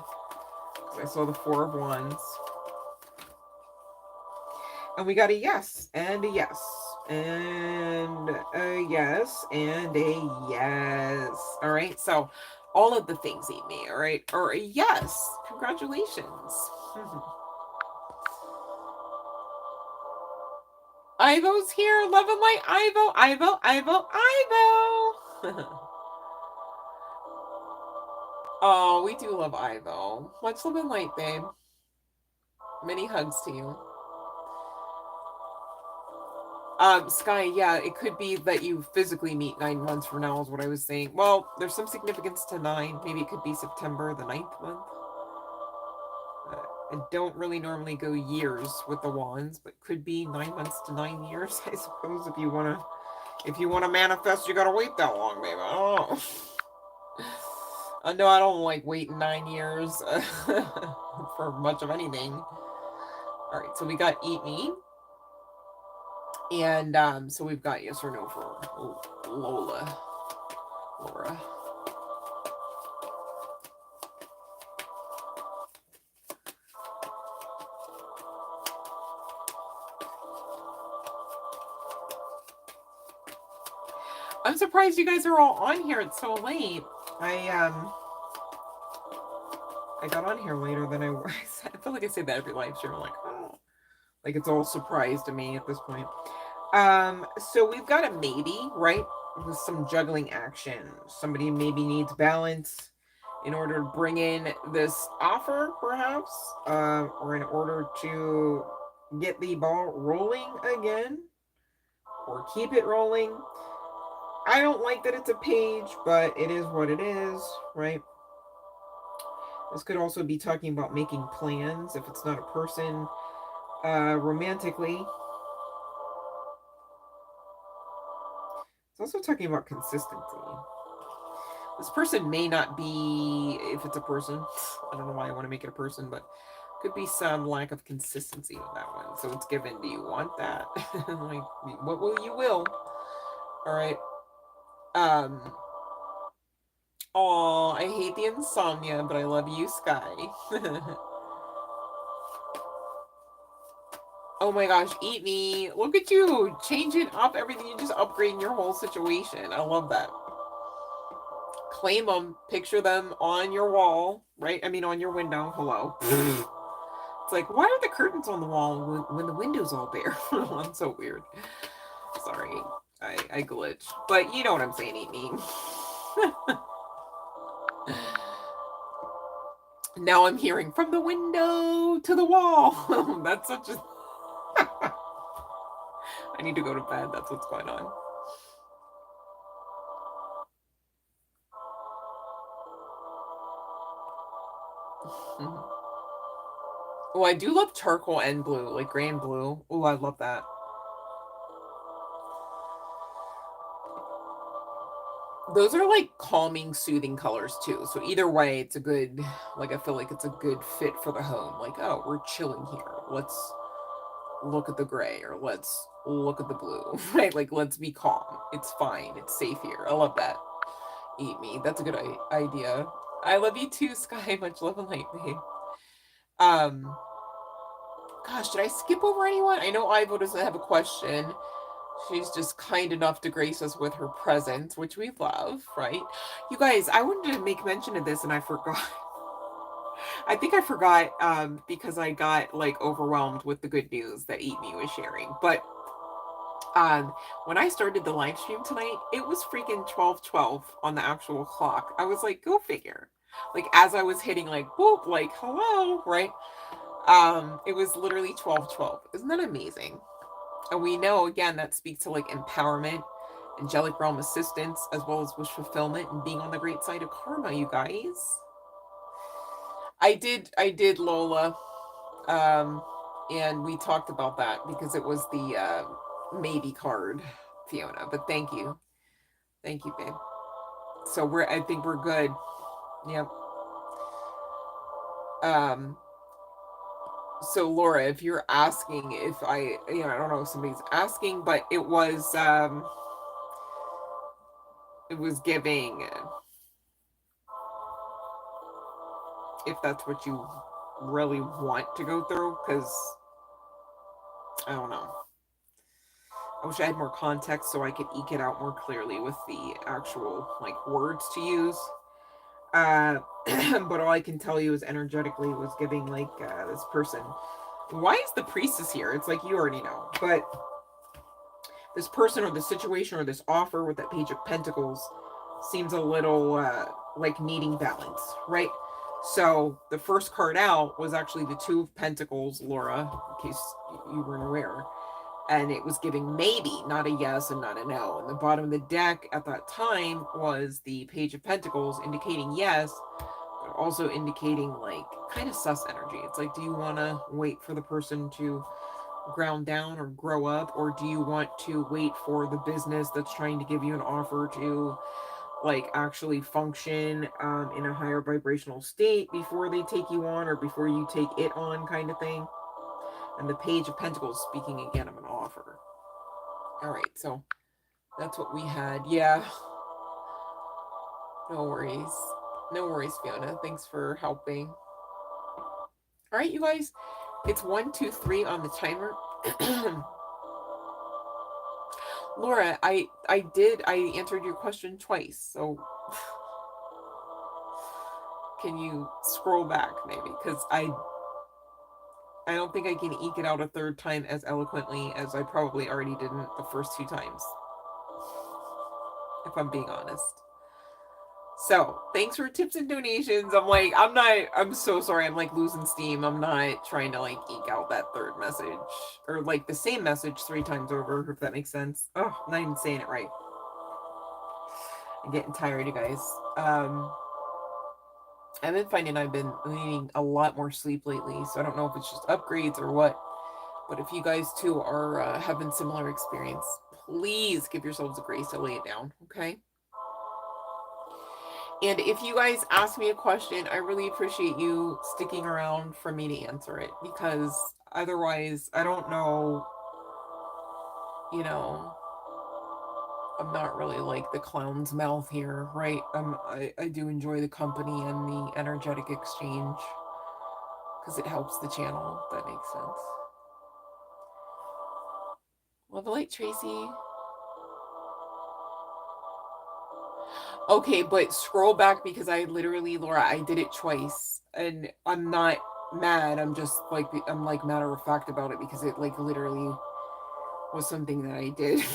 So I saw the Four of Wands. And we got a yes, and a yes, and a yes, and a yes. All right, so all of the things, Amy, all right, or a yes. Congratulations. Ivo's here. Love and light. Ivo, Ivo, Ivo, Ivo. Oh, we do love Ivo. Much love and light, babe. Many hugs to you. Sky, yeah, it could be that you physically meet 9 months from now is what I was saying. Well, there's some significance to 9. Maybe it could be September, the 9th month. I don't really normally go years with the wands, but could be 9 months to 9 years, I suppose. If you wanna manifest, you gotta wait that long, baby. I don't know. No, I don't like waiting 9 years for much of anything. All right, so we got Eat Me. And so we've got yes or no for Laura. I'm surprised you guys are all on here. It's so late. I got on here later than I feel like I say that every live stream. I'm like, oh, like it's all surprise to me at this point. So we've got a maybe, right? with some juggling action. Somebody maybe needs balance in order to bring in this offer, perhaps, or in order to get the ball rolling again, or keep it rolling. I don't like that it's a page, but it is what it is, right? This could also be talking about making plans if it's not a person. Romantically, it's also talking about consistency. This person may not be, if it's a person, I don't know why I want to make it a person, but could be some lack of consistency with that one. So it's given, do you want that? Like, what will you will? All right. Oh, I hate the insomnia, but I love you, Sky. Oh my gosh, eat me. Look at you. Changing up everything. You're just upgrading your whole situation. I love that. Claim them. Picture them on your wall, right? I mean, on your window. Hello. It's like, why are the curtains on the wall when the window's all bare? I'm so weird. Sorry. I glitch. But you know what I'm saying, eat me. Now I'm hearing from the window to the wall. That's such a... I need to go to bed. That's what's going on. Oh, I do love charcoal and blue, like gray and blue. Oh, I love that. Those are like calming, soothing colors too. So either way, it's a good, like, I feel like it's a good fit for the home. Like, oh, we're chilling here. Let's look at the gray, or let's look at the blue, right? Like, let's be calm. It's fine. It's safe here. I love that. Eat me. That's a good idea. I love you too, Sky. Much love and light, babe. Gosh, did I skip over anyone? I know Ivo doesn't have a question. She's just kind enough to grace us with her presence, which we love, right? You guys, I wanted to make mention of this and I forgot. I think I forgot because I got like overwhelmed with the good news that Eat Me was sharing. But when I started the live stream tonight, it was freaking 12:12 on the actual clock. I was like, go figure. Like, as I was hitting like whoop, like hello, right? It was literally 12:12. Isn't that amazing? And we know, again, that speaks to like empowerment, angelic realm assistance, as well as wish fulfillment and being on the great side of karma, you guys. I did Lola. And we talked about that because it was the maybe card, Fiona. But thank you. Thank you, babe. So I think we're good. Yep. So Laura, if you're asking if I don't know if somebody's asking, but it was giving, if that's what you really want to go through, because I don't know. I wish I had more context so I could eke it out more clearly with the actual like words to use. But all I can tell you is energetically was giving like this person. Why is the priestess here? It's like you already know, but this person or the situation or this offer with that Page of Pentacles seems a little like needing balance, right? So the first card out was actually the Two of Pentacles, Laura, in case you weren't aware. And it was giving maybe, not a yes and not a no. And the bottom of the deck at that time was the Page of Pentacles, indicating yes, but also indicating like kind of sus energy. It's like, do you want to wait for the person to ground down or grow up, or do you want to wait for the business that's trying to give you an offer to like actually function in a higher vibrational state before they take you on, or before you take it on, kind of thing? And the Page of Pentacles speaking again of an offer. All right, so that's what we had. Yeah. No worries. No worries, Fiona. Thanks for helping. All right, you guys. It's 1, 2, 3 on the timer. Laura, I answered your question twice, so can you scroll back maybe? Because I don't think I can eke it out a third time as eloquently as I probably already didn't the first 2 times. if I'm being honest. So, thanks for tips and donations. I'm so sorry. I'm like losing steam. I'm not trying to like eke out that third message or like the same message 3 times over, if that makes sense. Oh, I'm not even saying it right. I'm getting tired, you guys. I've been finding I've been needing a lot more sleep lately, so I don't know if it's just upgrades or what. But if you guys too are having similar experience, please give yourselves a grace to lay it down, okay? And if you guys ask me a question, I really appreciate you sticking around for me to answer it, because otherwise, I don't know, you know, I'm not really like the clown's mouth here, right? I do enjoy the company and the energetic exchange because it helps the channel, if that makes sense. Love the light, Tracy. Okay, but scroll back because I literally, Laura, I did it twice. And I'm not mad. I'm just like, I'm like matter of fact about it because it like literally was something that I did.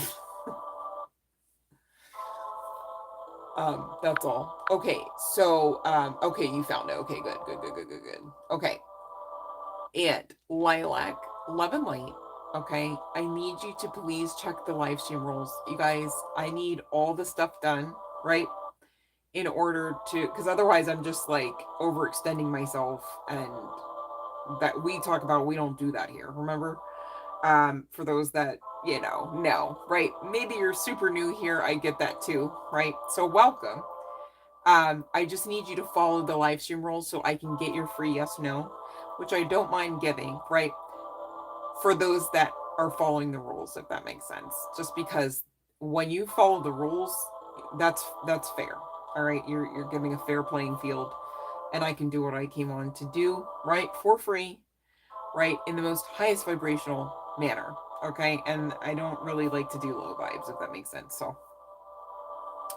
That's all. Okay, so, okay, you found it. Okay, good, good, good, good, good, good. Okay. And Lilac, Love and Light. Okay, I need you to please check the live stream rules. You guys, I need all the stuff done, right? In order to, because otherwise I'm just like overextending myself, and that we talk about, we don't do that here, remember? For those that, no, right? Maybe you're super new here, I get that too, right? So welcome. I just need you to follow the live stream rules so I can get your free yes no, which I don't mind giving, right? For those that are following the rules, if that makes sense. Just because when you follow the rules, that's fair. All right, you're giving a fair playing field, and I can do what I came on to do, right, for free, right, in the most highest vibrational manner. Okay, and I don't really like to do low vibes, if that makes sense. So,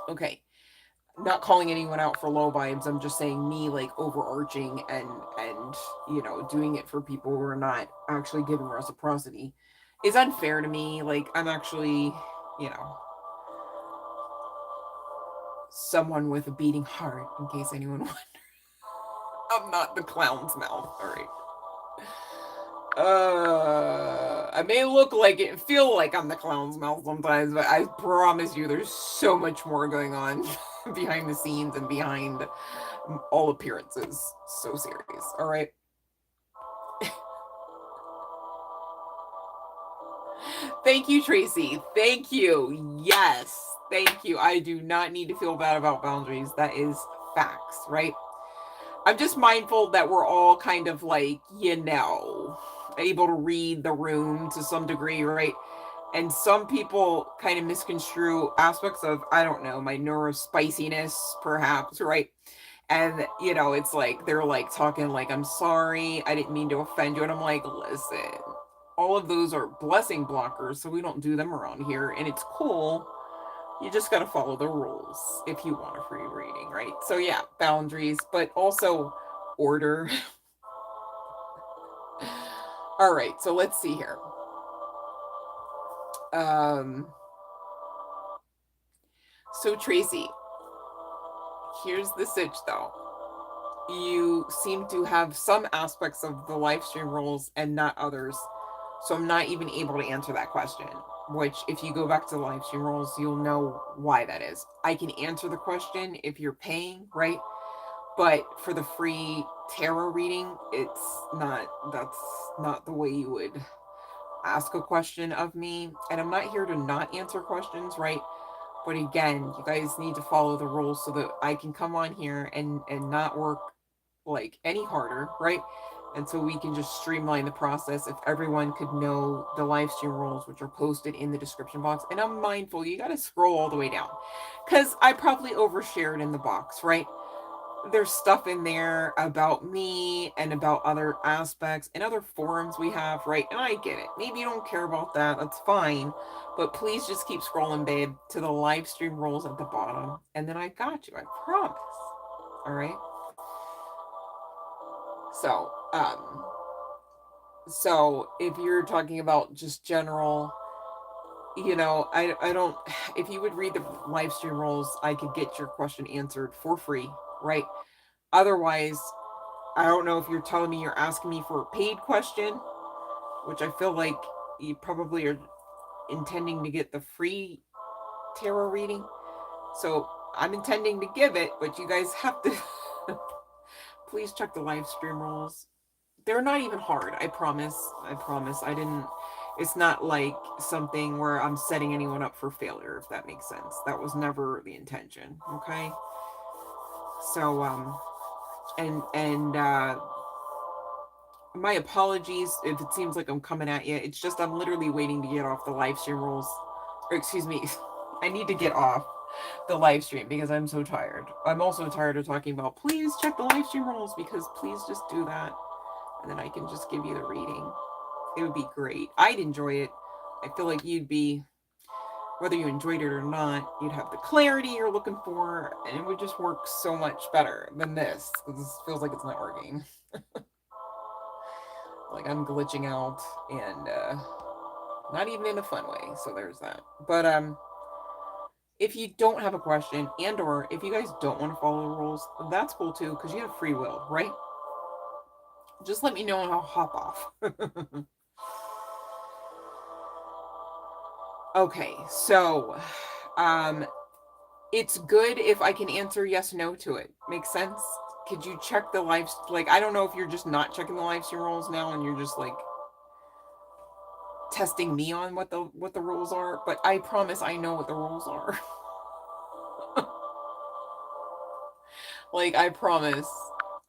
okay, not calling anyone out for low vibes. I'm just saying me like overarching and doing it for people who are not actually giving reciprocity is unfair to me. Like, I'm actually, you know, someone with a beating heart, in case anyone wonders. I'm not the clown's mouth. All right. I may look like it, feel like I'm the clown's mouth sometimes, but I promise you there's so much more going on behind the scenes and behind all appearances. So serious. All right. Thank you, Tracy. Thank you. Yes. Thank you. I do not need to feel bad about boundaries. That is facts, right? I'm just mindful that we're all kind of like, able to read the room to some degree, right? And some people kind of misconstrue aspects of, I don't know, my neurospiciness, perhaps, right? And, it's like, they're like talking like, I'm sorry, I didn't mean to offend you. And I'm like, listen, all of those are blessing blockers, so we don't do them around here. And it's cool. You just got to follow the rules if you want a free reading, right? So, yeah, boundaries, but also order. All right, so let's see here. So Tracy, here's the sitch though. You seem to have some aspects of the live stream rules and not others. So I'm not even able to answer that question, which if you go back to the live stream rules, you'll know why that is. I can answer the question if you're paying, right? But for the free tarot reading, that's not the way you would ask a question of me. And I'm not here to not answer questions, right? But again, you guys need to follow the rules so that I can come on here and not work like any harder, right? And so we can just streamline the process if everyone could know the live stream rules, which are posted in the description box. And I'm mindful, you got to scroll all the way down because I probably overshared in the box, right? There's stuff in there about me and about other aspects and other forums we have, right? And I get it. Maybe you don't care about that. That's fine. But please just keep scrolling, babe, to the live stream rules at the bottom. And then I got you. I promise. All right. So if you're talking about just general you know, I don't, if you would read the live stream rules, I could get your question answered for free, right? Otherwise, I don't know if you're telling me you're asking me for a paid question, which I feel like you probably are intending to get the free tarot reading. So I'm intending to give it, but you guys have to please check the live stream rules. They're not even hard. I promise. I promise. I didn't. It's not like something where I'm setting anyone up for failure, if that makes sense. That was never the intention. Okay. So and my apologies if it seems like I'm coming at you. It's just I'm literally waiting to get off the live stream rules. Or excuse me, I need to get off the live stream because I'm so tired. I'm also tired of talking about please check the live stream rules, because please just do that and then I can just give you the reading. It would be great. I'd enjoy it. I feel like you'd be, whether you enjoyed it or not, you'd have the clarity you're looking for, and it would just work so much better than this. This feels like it's not working. Like I'm glitching out, and not even in a fun way. So there's that. But if you don't have a question, and or if you guys don't want to follow the rules, that's cool too, because you have free will, right? Just let me know and I'll hop off. Okay, so it's good if I can answer yes no to it. Makes sense? Could you check the live, like, I don't know if you're just not checking the live stream rules now and you're just like testing me on what the rules are, but I promise I know what the rules are. Like, I promise.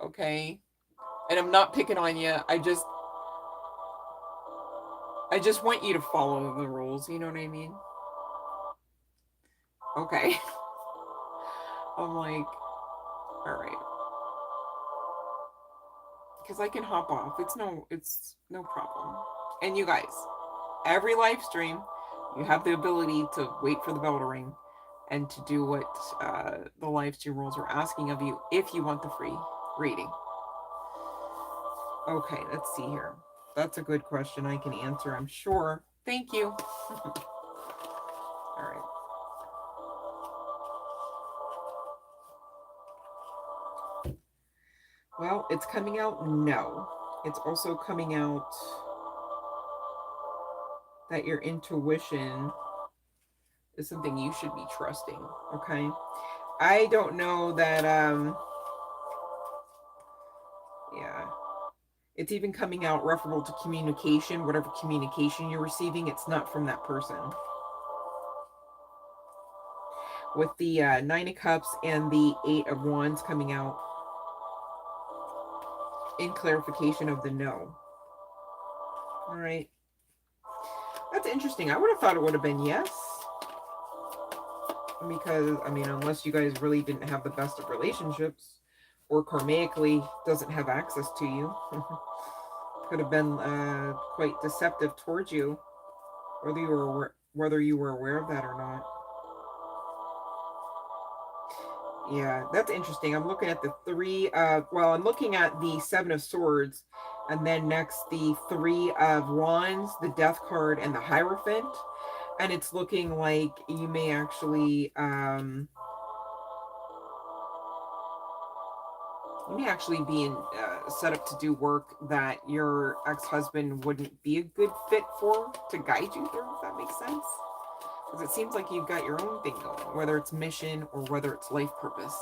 Okay? And I'm not picking on you. I just want you to follow the rules, you know what I mean? Okay. I'm like, all right. Because I can hop off. It's no problem. And you guys, every live stream, you have the ability to wait for the bell to ring and to do what the live stream rules are asking of you if you want the free reading. Okay, let's see here. That's a good question I can answer, I'm sure. Thank you. All right. Well, it's coming out no. It's also coming out that your intuition is something you should be trusting, okay? I don't know that, yeah. It's even coming out referable to communication, whatever communication you're receiving, it's not from that person. With the Nine of Cups and the Eight of Wands coming out in clarification of the no. All right. That's interesting. I would have thought it would have been yes. Because, I mean, unless you guys really didn't have the best of relationships, or karmically doesn't have access to you. Could have been quite deceptive towards you, whether you were aware of that or not. Yeah, that's interesting. I'm looking at the three well, I'm looking at the Seven of Swords, and then next the Three of Wands, the Death card, and the Hierophant. And it's looking like you may actually be set up to do work that your ex-husband wouldn't be a good fit for, to guide you through, if that makes sense. Because it seems like you've got your own thing going, whether it's mission or whether it's life purpose.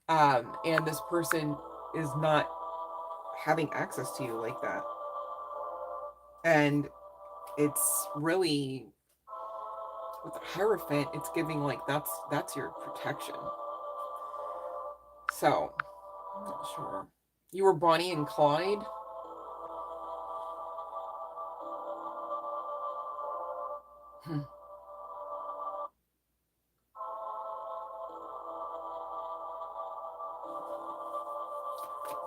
And this person is not having access to you like that. And it's really, with the Hierophant, it's giving like that's your protection. So, I'm not sure. You were Bonnie and Clyde?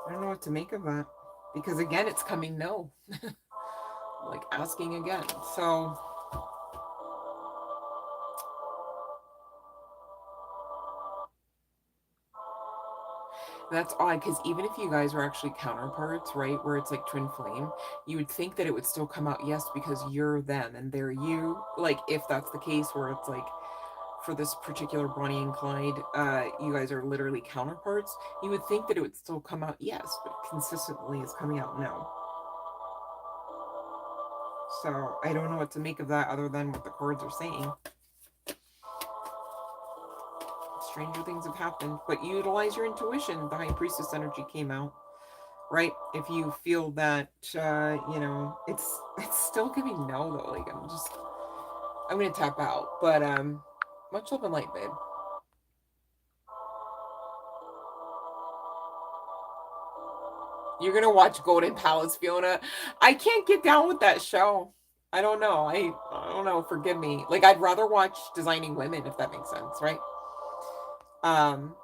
I don't know what to make of that. Because again, it's coming no. Like asking again. So That's odd, because even if you guys are actually counterparts, right, where it's like twin flame, you would think that it would still come out yes because you're them and they're you. Like, if that's the case, where it's like for this particular Bonnie and Clyde, you guys are literally counterparts, you would think that it would still come out yes, but consistently is coming out no. So I don't know what to make of that other than what the cards are saying. Stranger things have happened, but utilize your intuition. The High Priestess energy came out, right? If you feel that, you know, it's still giving no though. Like, I'm gonna tap out, but much love and light, babe. You're gonna watch Golden Palace, Fiona. I can't get down with that show. I don't know. I don't know. Forgive me. Like, I'd rather watch Designing Women, if that makes sense, right? Um,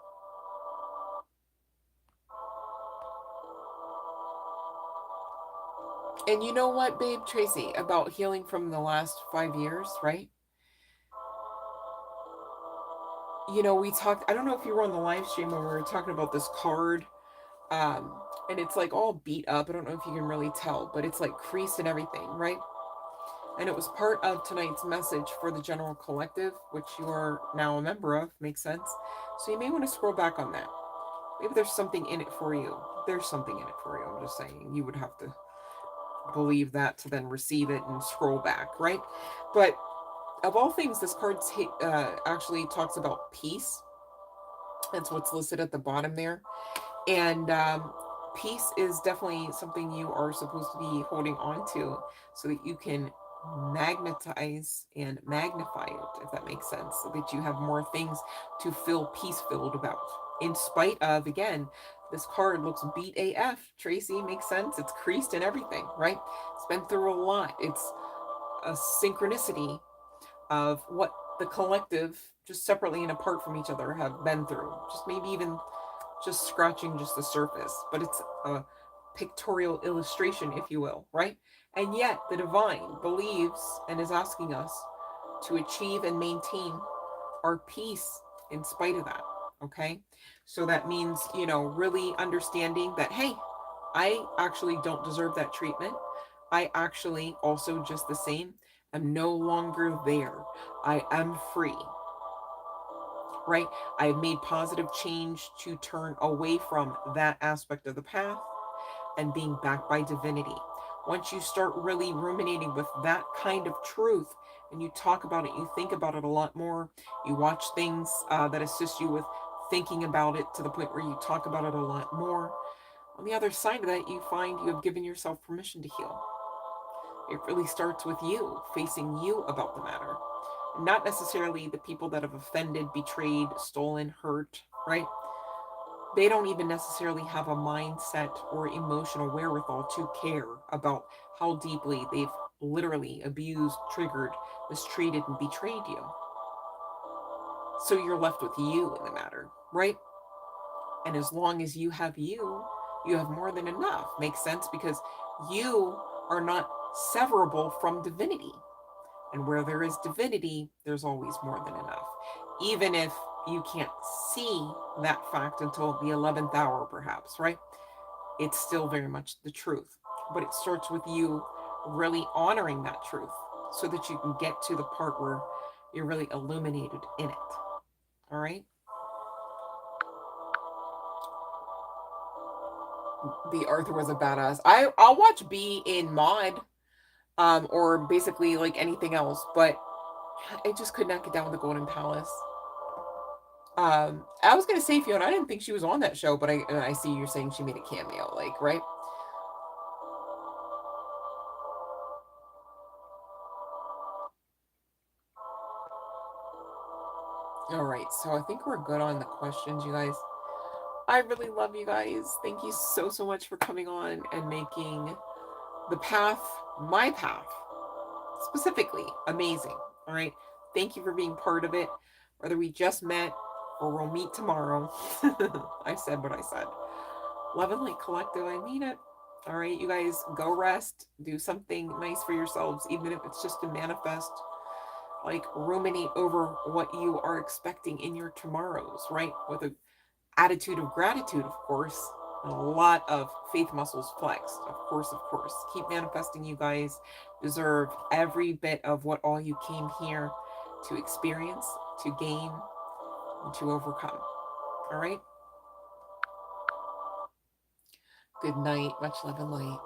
and you know what, babe, Tracy, about healing from the last 5 years, right? You know, we talked. I don't know if you were on the live stream when we were talking about this card, um, and it's like all beat up. I don't know if you can really tell, but it's like creased and everything, right? And it was part of tonight's message for the general collective, which you are now a member of. Makes sense. So you may want to scroll back on that. Maybe there's something in it for you. There's something in it for you. I'm just saying, you would have to believe that to then receive it and scroll back, right? But of all things, this card actually talks about peace. That's what's listed at the bottom there. And peace is definitely something you are supposed to be holding on to so that you can magnetize and magnify it, if that makes sense, so that you have more things to feel peace filled about. In spite of, again, this card looks beat AF. Tracy, makes sense. It's creased and everything, right? It's been through a lot. It's a synchronicity of what the collective, just separately and apart from each other, have been through. Just maybe even just scratching just the surface, but it's a pictorial illustration, if you will, right? And yet the divine believes and is asking us to achieve and maintain our peace in spite of that. Okay. So that means, you know, really understanding that, hey, I actually don't deserve that treatment. I actually also, just the same, am no longer there. I am free, right? I've made positive change to turn away from that aspect of the path and being backed by divinity. Once you start really ruminating with that kind of truth and you talk about it, you think about it a lot more, you watch things that assist you with thinking about it to the point where you talk about it a lot more. On the other side of that, you find you have given yourself permission to heal. It really starts with you, facing you about the matter. Not necessarily the people that have offended, betrayed, stolen, hurt, right? They don't even necessarily have a mindset or emotional wherewithal to care about how deeply they've literally abused, triggered, mistreated, and betrayed you. So you're left with you in the matter, right? And as long as you have you, you have more than enough. Makes sense, because you are not severable from divinity. And where there is divinity, there's always more than enough. Even if you can't see that fact until the 11th hour, perhaps, right? It's still very much the truth. But it starts with you really honoring that truth so that you can get to the part where you're really illuminated in it. All right? The Arthur was a badass. I'll watch B in mod, or basically like anything else, but I just could not get down with the Golden Palace. I was gonna say, Fiona, I didn't think she was on that show, but I see you're saying she made a cameo, like, right? All right, so I think we're good on the questions, you guys. I really love you guys. Thank you so much for coming on and making the path, my path, specifically, amazing. All right, thank you for being part of it. Whether we just met or we'll meet tomorrow, I said what I said. Love and Light Collective, I mean it. All right, you guys, go rest, do something nice for yourselves, even if it's just to manifest, like ruminate over what you are expecting in your tomorrows, right? With attitude of gratitude, of course, and a lot of faith muscles flexed, of course, of course. Keep manifesting. You guys deserve every bit of what all you came here to experience, to gain, and to overcome. All right? Good night. Much love and light.